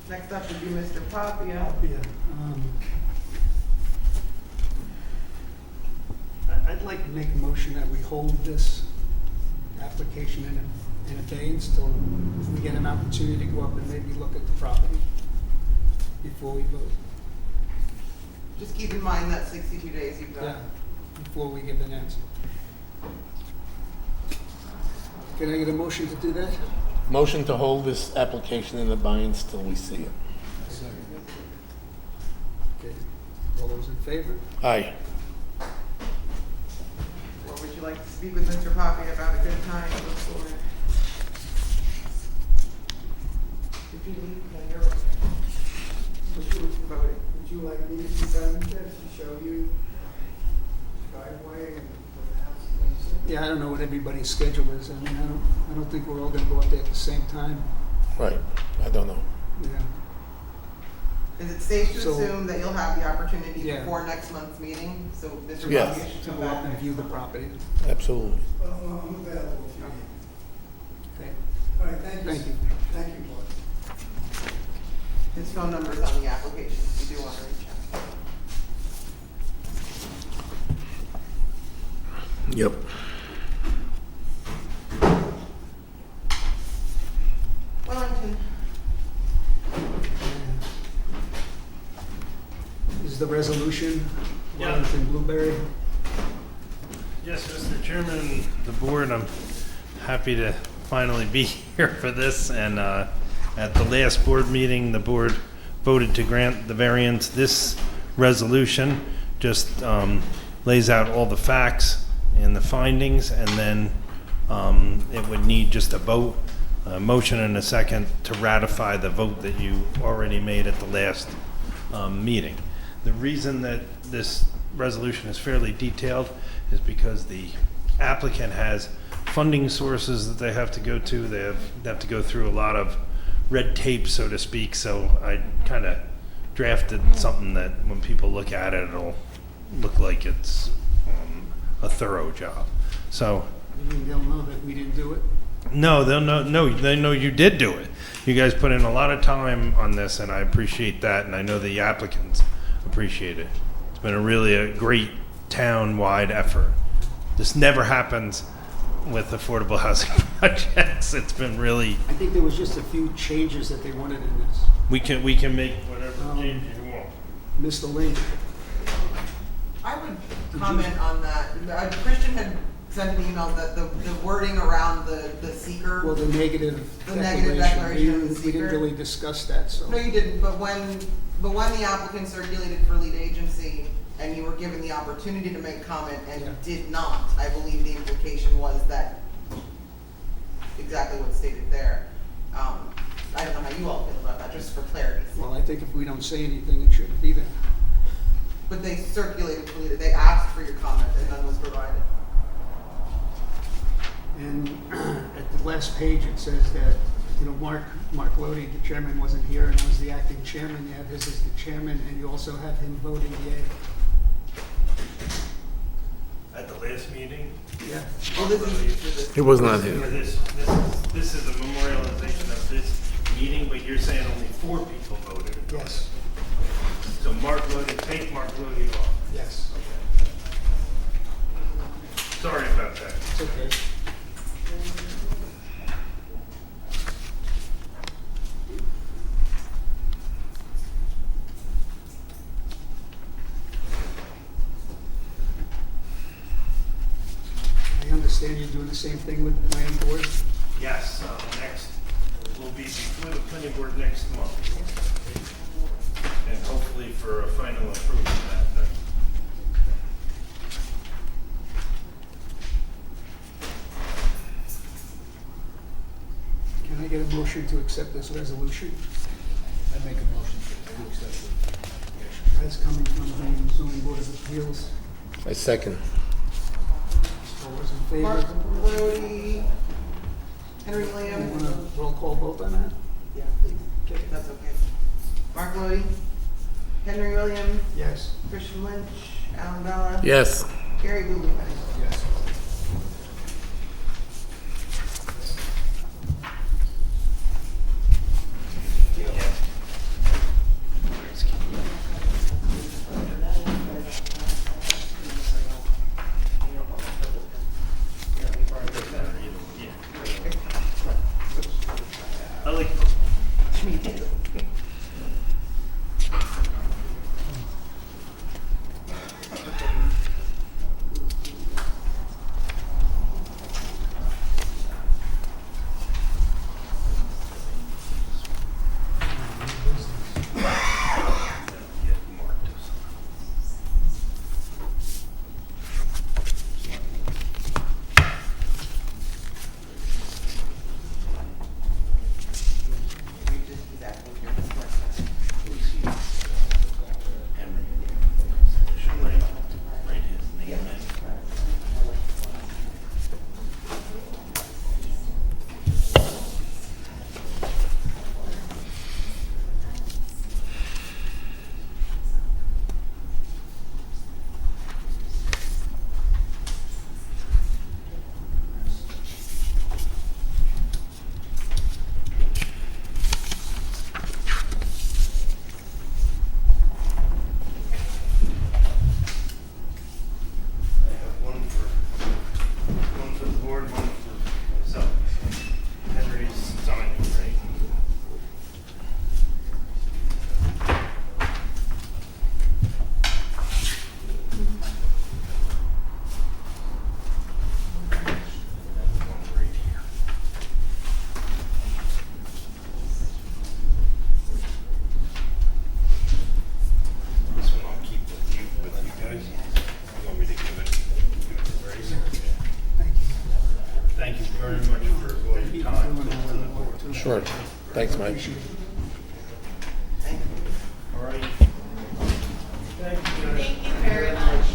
[SPEAKER 3] Next up would be Mr. Papia.
[SPEAKER 2] Yeah. I'd like to make a motion that we hold this application in abeyance till we get an opportunity to go up and maybe look at the property before we vote.
[SPEAKER 3] Just keep in mind that 62 days you've
[SPEAKER 2] Yeah,
[SPEAKER 3] got.
[SPEAKER 2] before we give an answer. Can I get a motion to do that?
[SPEAKER 1] Motion to hold this application in abeyance till we see it.
[SPEAKER 2] Okay. All those in favor?
[SPEAKER 1] Aye.
[SPEAKER 3] Or would you like to speak with Mr. Papia about a good time before? If you leave, then you're right. Voting.
[SPEAKER 6] Would you like me to be done with this, to show you driveway and where the house is going to sit?
[SPEAKER 2] Yeah, I don't know what everybody's schedule is. I mean, I don't think we're all gonna go up there at the same time.
[SPEAKER 1] Right. I don't know.
[SPEAKER 2] Yeah.
[SPEAKER 3] Is it safe to
[SPEAKER 2] So-
[SPEAKER 3] assume that you'll have the opportunity
[SPEAKER 2] Yeah.
[SPEAKER 3] before next month's meeting? So Mr.
[SPEAKER 1] Yes.
[SPEAKER 3] Papia should
[SPEAKER 2] To
[SPEAKER 3] come
[SPEAKER 2] go up
[SPEAKER 3] back
[SPEAKER 2] and
[SPEAKER 3] next
[SPEAKER 2] view the
[SPEAKER 3] month.
[SPEAKER 2] property.
[SPEAKER 1] Absolutely.
[SPEAKER 6] Well, I'm available if you need.
[SPEAKER 2] Okay.
[SPEAKER 6] All right, thank you.
[SPEAKER 2] Thank you.
[SPEAKER 6] Thank you, Board.
[SPEAKER 3] His phone number's on the application, if you do want to reach out.
[SPEAKER 1] Yep.
[SPEAKER 3] Wellington.
[SPEAKER 2] Is the resolution
[SPEAKER 12] Yeah.
[SPEAKER 2] Wellington Blueberry?
[SPEAKER 12] Yes, Mr. Chairman, the board, I'm happy to finally be here for this. And at the last board meeting, the board voted to grant the variance. This resolution just lays out all the facts and the findings, and then it would need just a vote, a motion and a second to ratify the vote that you already made at the last meeting. The reason that this resolution is fairly detailed is because the applicant has funding sources that they have to go to. They have to go through a lot of red tape, so to speak. So I kind of drafted something that when people look at it, it'll look like it's a thorough job. So
[SPEAKER 2] You mean they'll know that we didn't do it?
[SPEAKER 12] no, they'll know. No, they know you did do it. You guys put in a lot of time on this, and I appreciate that. And I know the applicants appreciate it. It's been a great town-wide effort. This never happens with affordable housing projects. It's been really.
[SPEAKER 2] I think there was just a few changes that they wanted in this.
[SPEAKER 12] We can make whatever change you want.
[SPEAKER 2] Mr. Lynch,
[SPEAKER 3] I would comment on that. Christian had sent an email that the wording around the seeker.
[SPEAKER 2] well, the negative
[SPEAKER 3] The negative declaration of the
[SPEAKER 2] we didn't
[SPEAKER 3] seeker.
[SPEAKER 2] really discuss that, so.
[SPEAKER 3] No, you didn't, but when the applicant circulated for lead agency and you were given the opportunity to make comment and
[SPEAKER 2] Yeah.
[SPEAKER 3] did not, I believe the implication was that exactly what's stated there. I don't know how you all feel about that, just for clarity's sake.
[SPEAKER 2] Well, I think if we don't say anything, it shouldn't be there.
[SPEAKER 3] But they circulated for lead, they asked for your comment, and none was provided.
[SPEAKER 2] And at the last page, it says that, you know, Mark Lodi, the chairman, wasn't here, and I was the acting chairman. You have his as the chairman, and you also have him voting yea.
[SPEAKER 12] At the last meeting,
[SPEAKER 2] Yeah.
[SPEAKER 3] Well, this is,
[SPEAKER 1] It was not
[SPEAKER 12] for
[SPEAKER 1] here.
[SPEAKER 12] this is a memorialization of this meeting, but you're saying only 4 people voted.
[SPEAKER 2] Yes,
[SPEAKER 12] So Mark Lodi, take Mark Lodi off.
[SPEAKER 2] yes.
[SPEAKER 12] Sorry about that.
[SPEAKER 2] It's okay. I understand you're doing the same thing with the planning board?
[SPEAKER 12] Yes, next, will be before the planning board next month. And hopefully for a final approval that night.
[SPEAKER 2] Can I get a motion to accept this resolution?
[SPEAKER 10] I make a motion to accept it.
[SPEAKER 2] That's coming from the zoning board of appeals.
[SPEAKER 1] I second.
[SPEAKER 2] All those in favor?
[SPEAKER 3] Mark Lodi, Henry
[SPEAKER 2] You
[SPEAKER 3] Lamb.
[SPEAKER 2] want a roll call vote on that?
[SPEAKER 3] Yeah, please, if that's okay. Mark Lodi, Henry Williams,
[SPEAKER 2] Yes.
[SPEAKER 3] Christian Lynch, Alan Bella.
[SPEAKER 1] Yes.
[SPEAKER 3] Gary Goulart.
[SPEAKER 10] Yes.
[SPEAKER 12] I like. One for the board, one for myself. Henry's signing, right? One right here. This one I'll keep with you guys. You want me to give it to Grace? Thank you very much for all your time on the board.
[SPEAKER 1] Sure. Thanks, Mike.
[SPEAKER 12] All right. Thank you.
[SPEAKER 3] Thank you very much.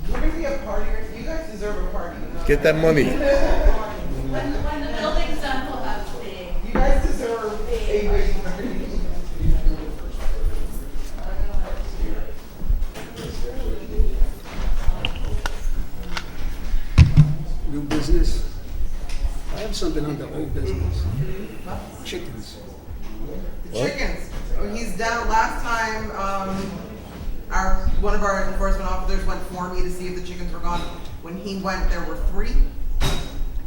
[SPEAKER 3] We're gonna be a party, you guys deserve a party.
[SPEAKER 1] Get that money.
[SPEAKER 13] When the building's done, we'll have big.
[SPEAKER 3] You guys deserve a big party.
[SPEAKER 2] New business? I have something under old business. Chickens.
[SPEAKER 3] The chickens, he's down, last time, one of our enforcement officers went for me to see if the chickens were gone. When he went, there were 3,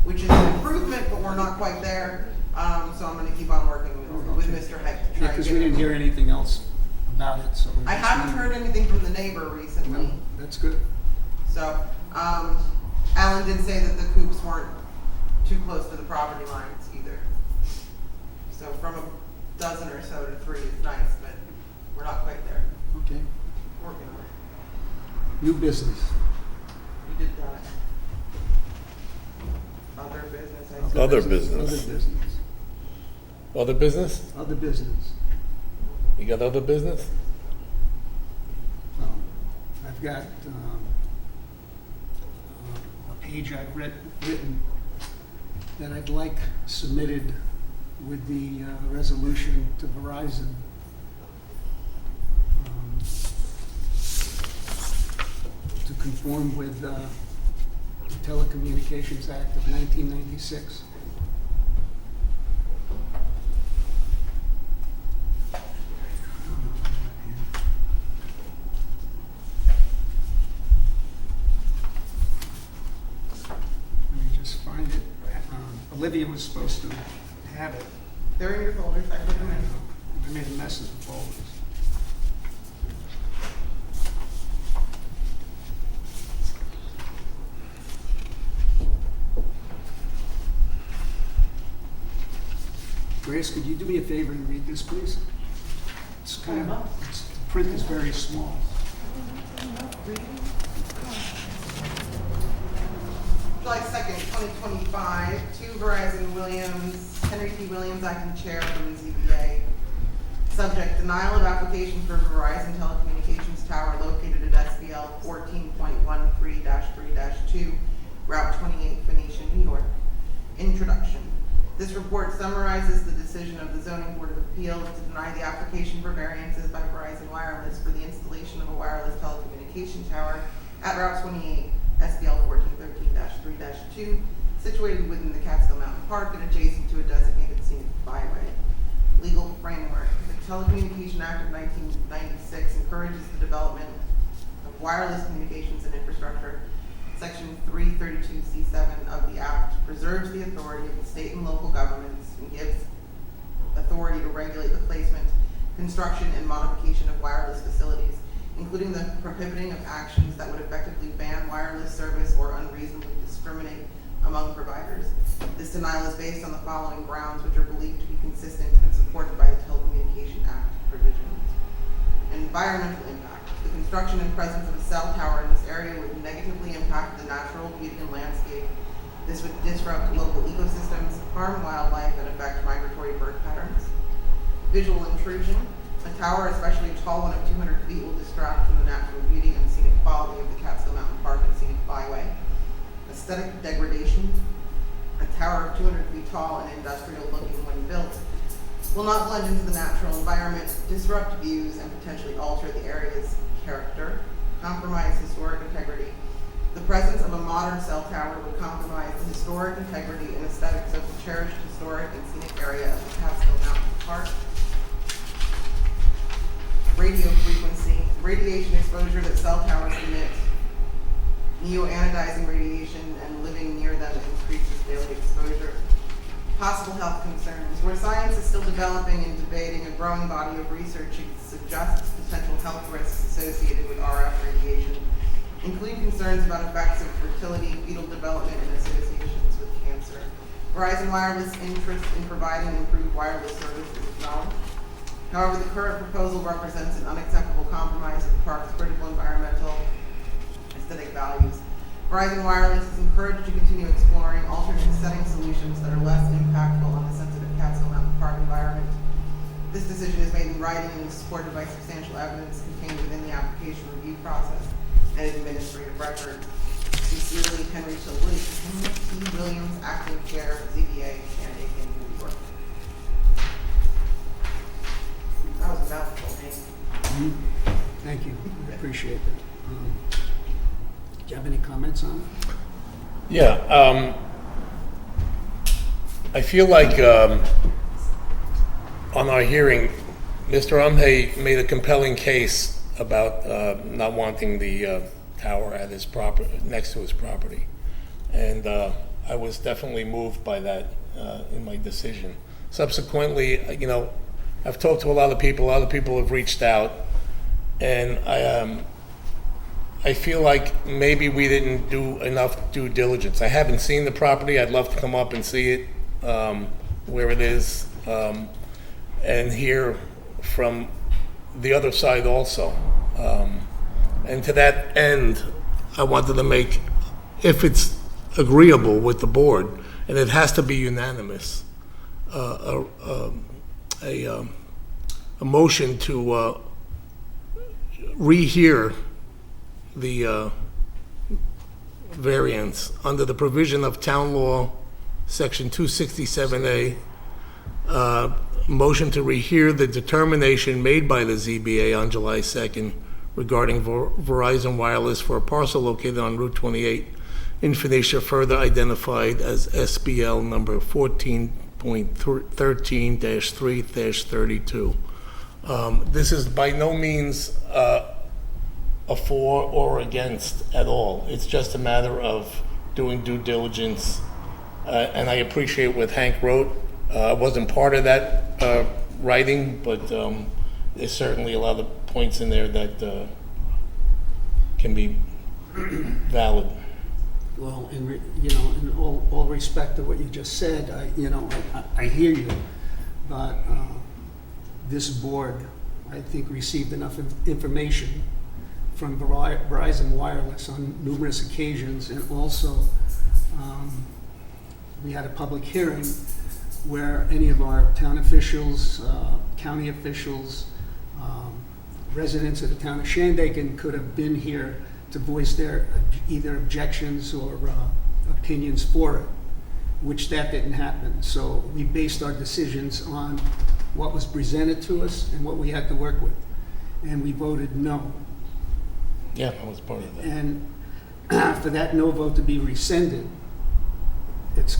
[SPEAKER 3] which is an improvement, but we're not quite there. So I'm gonna keep on working with Mr. Heck to try and
[SPEAKER 2] Because
[SPEAKER 3] get
[SPEAKER 2] we didn't
[SPEAKER 3] them.
[SPEAKER 2] hear anything else about it, so.
[SPEAKER 3] I haven't heard anything from the neighbor recently.
[SPEAKER 2] No, that's good.
[SPEAKER 3] So, Alan did say that the coops weren't too close to the property lines either. So from a dozen or so to 3 is nice, but we're not quite there.
[SPEAKER 2] Okay.
[SPEAKER 3] Working on it.
[SPEAKER 2] New business.
[SPEAKER 3] You did that. Other business, I said.
[SPEAKER 1] Other
[SPEAKER 2] Other
[SPEAKER 1] business.
[SPEAKER 2] business.
[SPEAKER 1] Other business?
[SPEAKER 2] Other business.
[SPEAKER 1] You got other business?
[SPEAKER 2] Oh, got a page I've written that I'd like submitted with the resolution to Verizon. To conform with the Telecommunications Act of 1996. Let me just find it. Olivia was supposed to have it.
[SPEAKER 3] They're in your folders, I put them in.
[SPEAKER 2] I made a mess of the folders. Grace, could you do me a favor and read this, please? It's kind of, the print is very small.
[SPEAKER 3] July 2nd, 2025, to Verizon Williams, Henry T. Williams, acting chair from the ZBA. Subject, denial of application for Verizon Telecommunications Tower located at SBL 14.13-3-2, Route 28, Phoenicia, New York. Introduction. This report summarizes the decision of the Zoning Board of Appeals to deny the application for variances by Verizon Wireless for the installation of a wireless telecommunication tower at Route 28, SBL 1413-3-2, situated within the Catskill Mountain Park and adjacent to a designated scenic byway. Legal framework. The Telecommunication Act of 1996 encourages the development of wireless communications and infrastructure. Section 332C7 of the Act preserves the authority of the state and local governments and gives authority to regulate the placement, construction, and modification of wireless facilities, including the prohibiting of actions that would effectively ban wireless service or unreasonably discriminate among providers. This denial is based on the following grounds, which are believed to be consistent and supported by the Telecommunication Act provisions. Environmental impact. The construction and presence of a cell tower in this area would negatively impact the natural beauty and landscape. This would disrupt local ecosystems, harm wildlife, and affect migratory bird patterns. Visual intrusion. A tower, especially a tall one of 200 feet, will distract from the natural beauty and scenic quality of the Catskill Mountain Park and scenic byway. Aesthetic degradation. A tower of 200 feet tall and industrial looking when built will not blend into the natural environment, disrupt views, and potentially alter the area's character, compromise historic integrity. The presence of a modern cell tower would compromise the historic integrity and aesthetics of the cherished historic and scenic area of the Catskill Mountain Park. Radio frequency. Radiation exposure that cell towers emit. Neoanodizing radiation and living near them increases daily exposure. Possible health concerns. Where science is still developing and debating, a growing body of research suggests potential health risks associated with RF radiation, including concerns about effects of fertility, fetal development, and associations with cancer. Verizon Wireless interest in providing improved wireless service is acknowledged. However, the current proposal represents an unacceptable compromise of the park's critical environmental aesthetic values. Verizon Wireless is encouraged to continue exploring alternate setting solutions that are less impactful on the sensitive Catskill Mountain Park environment. This decision is made in writing and is supported by substantial evidence contained within the application review process and administrative record. Sincerely, Henry T. Williams, Acting Chair, ZBA, Shandaken, New York. That was a mouthful, Hank.
[SPEAKER 2] Thank you. I appreciate that. Do you have any comments on it?
[SPEAKER 1] Yeah, I feel like on our hearing, Mr. Umhe made a compelling case about not wanting the tower at his next to his property. And I was definitely moved by that in my decision. Subsequently, you know, I've talked to a lot of people have reached out, and I feel like maybe we didn't do enough due diligence. I haven't seen the property. I'd love to come up and see it, where it is, and hear from the other side also. And to that end, I wanted to make, if it's agreeable with the board, and it has to be unanimous, a motion to rehear the variance under the provision of Town Law, Section 267A, motion to rehear the determination made by the ZBA on July 2nd regarding Verizon Wireless for a parcel located on Route 28 in Phoenicia, further identified as SBL number 14.13-3-32. This is by no means a for or against at all. It's just a matter of doing due diligence. And I appreciate what Hank wrote. I wasn't part of that writing, but there's certainly a lot of points in there that can be valid.
[SPEAKER 2] Well, in all respect to what you just said, I hear you, but this board, I think, received enough information from Verizon Wireless on numerous occasions, and also we had a public hearing where any of our town officials, county officials, residents of the town of Shandaken could have been here to voice their either objections or opinions for it, which that didn't happen. So we based our decisions on what was presented to us and what we had to work with, and we voted no.
[SPEAKER 1] Yeah, I was part of that.
[SPEAKER 2] And for that no vote to be rescinded, it's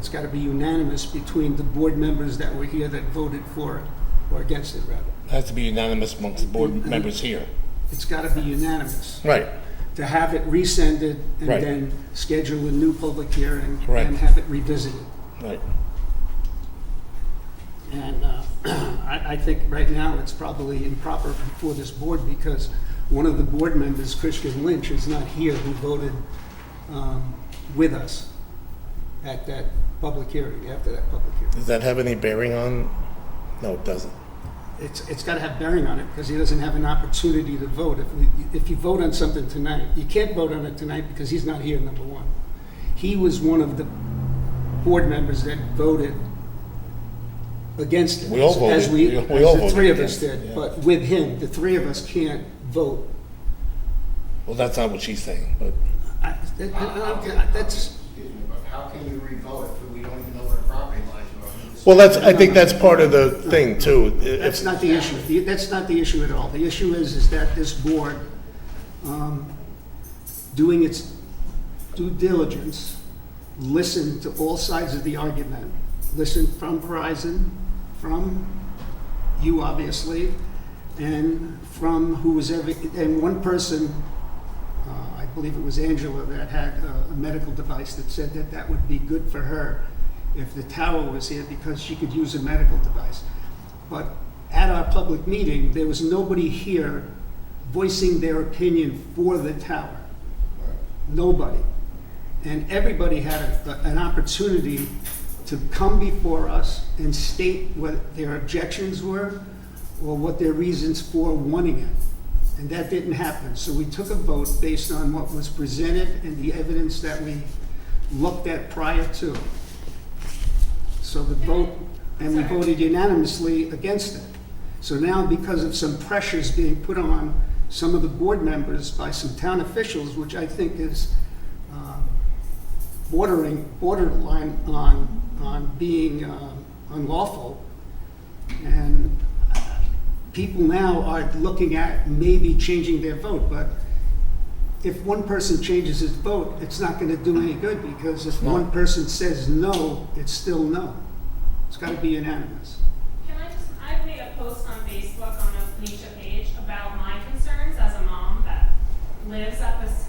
[SPEAKER 2] got to be unanimous between the board members that were here that voted for it, or against it, rather.
[SPEAKER 1] It has to be unanimous amongst the board members here.
[SPEAKER 2] It's got to be unanimous.
[SPEAKER 1] Right.
[SPEAKER 2] To have it rescinded and
[SPEAKER 1] Right.
[SPEAKER 2] then schedule a new public hearing
[SPEAKER 1] Correct.
[SPEAKER 2] and have it revisited.
[SPEAKER 1] Right.
[SPEAKER 2] And I think right now it's probably improper for this board because one of the board members, Christian Lynch, is not here, who voted with us at that public hearing, after that public hearing.
[SPEAKER 1] Does that have any bearing on? No, it doesn't.
[SPEAKER 2] It's got to have bearing on it because he doesn't have an opportunity to vote. If you vote on something tonight, you can't vote on it tonight because he's not here, number one. He was one of the board members that voted against it.
[SPEAKER 1] We all voted.
[SPEAKER 2] As
[SPEAKER 1] We all
[SPEAKER 2] the
[SPEAKER 1] voted
[SPEAKER 2] three of us
[SPEAKER 1] against it,
[SPEAKER 2] did.
[SPEAKER 1] yeah.
[SPEAKER 2] But with him, the three of us can't vote.
[SPEAKER 1] Well, that's not what she's saying, but
[SPEAKER 2] That's,
[SPEAKER 4] Excuse me, but how can you revote if we don't even know where the property lines are?
[SPEAKER 1] well, I think that's part of the thing too.
[SPEAKER 2] that's not the issue. That's not the issue at all. The issue is that this board, doing its due diligence, listened to all sides of the argument. Listened from Verizon, from you obviously, and from and one person, I believe it was Angela, that had a medical device that said that would be good for her if the tower was here because she could use a medical device. But at our public meeting, there was nobody here voicing their opinion for the tower. Nobody. And everybody had an opportunity to come before us and state what their objections were or what their reasons for wanting it. And that didn't happen. So we took a vote based on what was presented and the evidence that we looked at prior to. So the vote, and we voted unanimously against it. So now, because of some pressures being put on some of the board members by some town officials, which I think is borderline on being unlawful, and people now are looking at maybe changing their vote, but if one person changes his vote, it's not going to do any good, because if one person says no, it's still no. It's got to be unanimous.
[SPEAKER 13] I've made a post on Facebook on the Phoenicia page about my concerns as a mom that lives at this.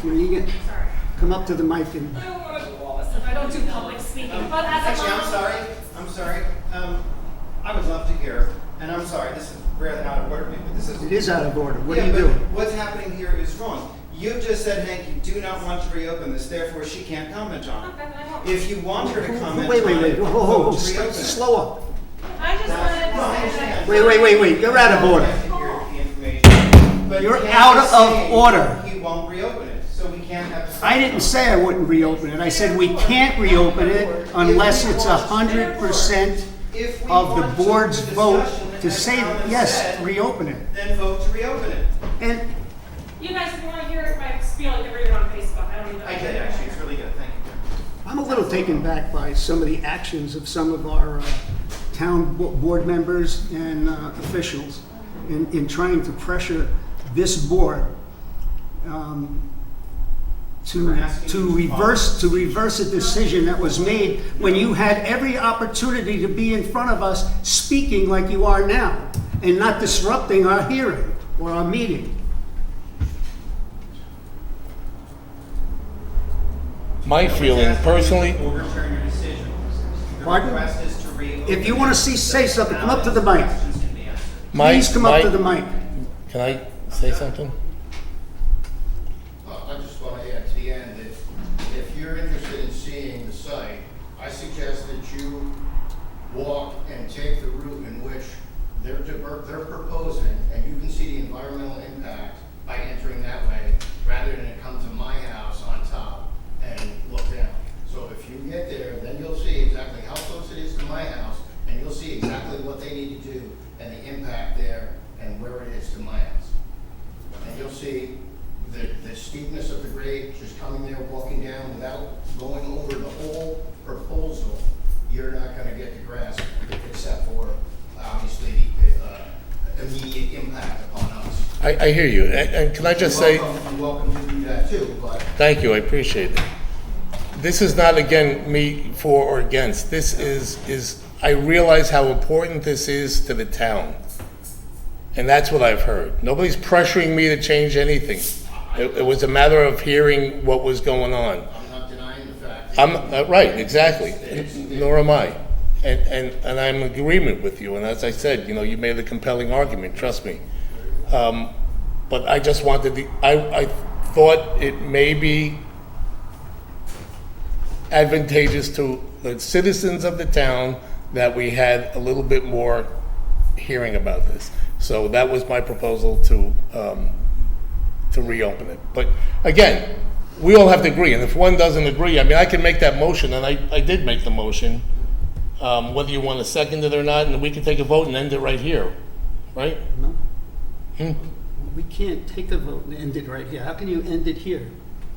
[SPEAKER 2] Can you
[SPEAKER 13] Sorry.
[SPEAKER 2] come up to the mic and
[SPEAKER 13] I don't want to do all this stuff. I don't do public speaking. But as a
[SPEAKER 14] Actually,
[SPEAKER 13] mom,
[SPEAKER 14] I'm sorry. I would love to hear, and I'm sorry, this is rather out of order, but this is...
[SPEAKER 2] it is out of order. What
[SPEAKER 14] Yeah,
[SPEAKER 2] are you
[SPEAKER 14] but
[SPEAKER 2] doing?
[SPEAKER 14] what's happening here is wrong. You've just said, Hank, you do not want to reopen this, therefore she can't comment on it.
[SPEAKER 13] okay, I won't.
[SPEAKER 14] If you want her to comment
[SPEAKER 2] Wait,
[SPEAKER 14] on it,
[SPEAKER 2] whoa,
[SPEAKER 14] vote to reopen it.
[SPEAKER 2] slow up.
[SPEAKER 13] I just wanted to
[SPEAKER 14] No, I
[SPEAKER 13] say
[SPEAKER 14] understand.
[SPEAKER 13] that.
[SPEAKER 2] Wait, you're out of order.
[SPEAKER 14] To hear the information. But
[SPEAKER 2] You're
[SPEAKER 14] you can't
[SPEAKER 2] out
[SPEAKER 14] just
[SPEAKER 2] of
[SPEAKER 14] say
[SPEAKER 2] order.
[SPEAKER 14] He won't reopen it, so we can't have...
[SPEAKER 2] I didn't say I wouldn't reopen it. I said we can't reopen it unless it's 100%
[SPEAKER 14] If we
[SPEAKER 2] of the
[SPEAKER 14] want
[SPEAKER 2] board's
[SPEAKER 14] the
[SPEAKER 2] vote
[SPEAKER 14] discussion
[SPEAKER 2] to
[SPEAKER 14] as
[SPEAKER 2] say,
[SPEAKER 14] Alan
[SPEAKER 2] yes,
[SPEAKER 14] said,
[SPEAKER 2] reopen it.
[SPEAKER 14] then vote to reopen it.
[SPEAKER 2] And
[SPEAKER 13] You guys, if you want to hear my spiel, you can read it on Facebook. I don't need to.
[SPEAKER 14] I did, actually, it's really good, thank you.
[SPEAKER 2] I'm a little taken back by some of the actions of some of our town board members and officials in trying to pressure this board to reverse a decision that was made when you had every opportunity to be in front of us speaking like you are now and not disrupting our hearing or our meeting.
[SPEAKER 1] My feeling personally,
[SPEAKER 14] Overturn your decision. Your
[SPEAKER 2] Pardon?
[SPEAKER 14] request is to reopen.
[SPEAKER 2] If you want to say something, come up to the mic.
[SPEAKER 14] Questions can be answered.
[SPEAKER 2] Please come up to the mic.
[SPEAKER 1] Can I say something?
[SPEAKER 15] I just want to add to the end that if you're interested in seeing the site, I suggest that you walk and take the route in which they're proposing, and you can see the environmental impact by entering that way, rather than come to my house on top and look down. So if you get there, then you'll see exactly how close it is to my house, and you'll see exactly what they need to do and the impact there and where it is to my house. And you'll see the steepness of the grade, just coming there, walking down without going over the whole proposal. You're not going to get the grasp, except for obviously the immediate impact upon us.
[SPEAKER 1] I hear you. And can I just say,
[SPEAKER 15] You're welcome to do that too, but
[SPEAKER 1] thank you, I appreciate it. This is not, again, me for or against. This is I realize how important this is to the town. And that's what I've heard. Nobody's pressuring me to change anything. It was a matter of hearing what was going on.
[SPEAKER 15] I'm not denying the fact.
[SPEAKER 1] Right, exactly. Nor am I. And I'm in agreement with you. And as I said, you made a compelling argument, trust me. But I just wanted I thought it may be advantageous to the citizens of the town that we had a little bit more hearing about this. So that was my proposal to reopen it. But again, we all have to agree, and if one doesn't agree, I mean, I can make that motion, and I did make the motion, whether you want to second it or not, and we can take a vote and end it right here, right?
[SPEAKER 2] No. We can't take a vote and end it right here. How can you end it here?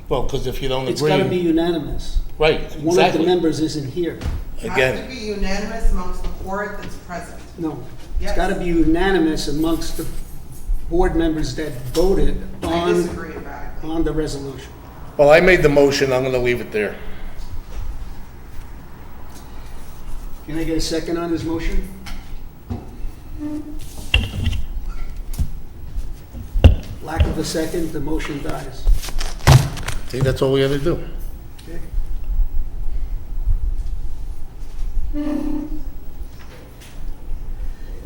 [SPEAKER 1] Well, because if you don't agree...
[SPEAKER 2] It's got to be unanimous.
[SPEAKER 1] Right, exactly.
[SPEAKER 2] One of the members isn't here.
[SPEAKER 3] It has
[SPEAKER 1] Again,
[SPEAKER 3] to be unanimous amongst the board that's present.
[SPEAKER 2] No.
[SPEAKER 3] Yes.
[SPEAKER 2] It's got to be unanimous amongst the board members that voted
[SPEAKER 3] I disagree emphatically.
[SPEAKER 2] on the resolution.
[SPEAKER 1] well, I made the motion, I'm going to leave it there.
[SPEAKER 2] Can I get a second on his motion? Lack of a second, the motion dies.
[SPEAKER 1] See, that's all we had to do.
[SPEAKER 2] Okay.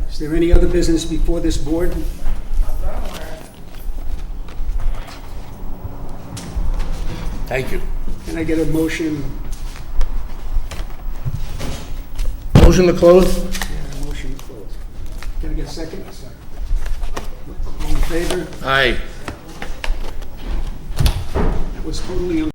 [SPEAKER 2] Is there any other business before this board?
[SPEAKER 3] Not that I'm aware of.
[SPEAKER 1] Thank you.
[SPEAKER 2] Can I get a motion?
[SPEAKER 1] Motion to close?
[SPEAKER 2] Yeah, motion closed. Can I get a second? All in favor?
[SPEAKER 1] Aye.
[SPEAKER 2] That was totally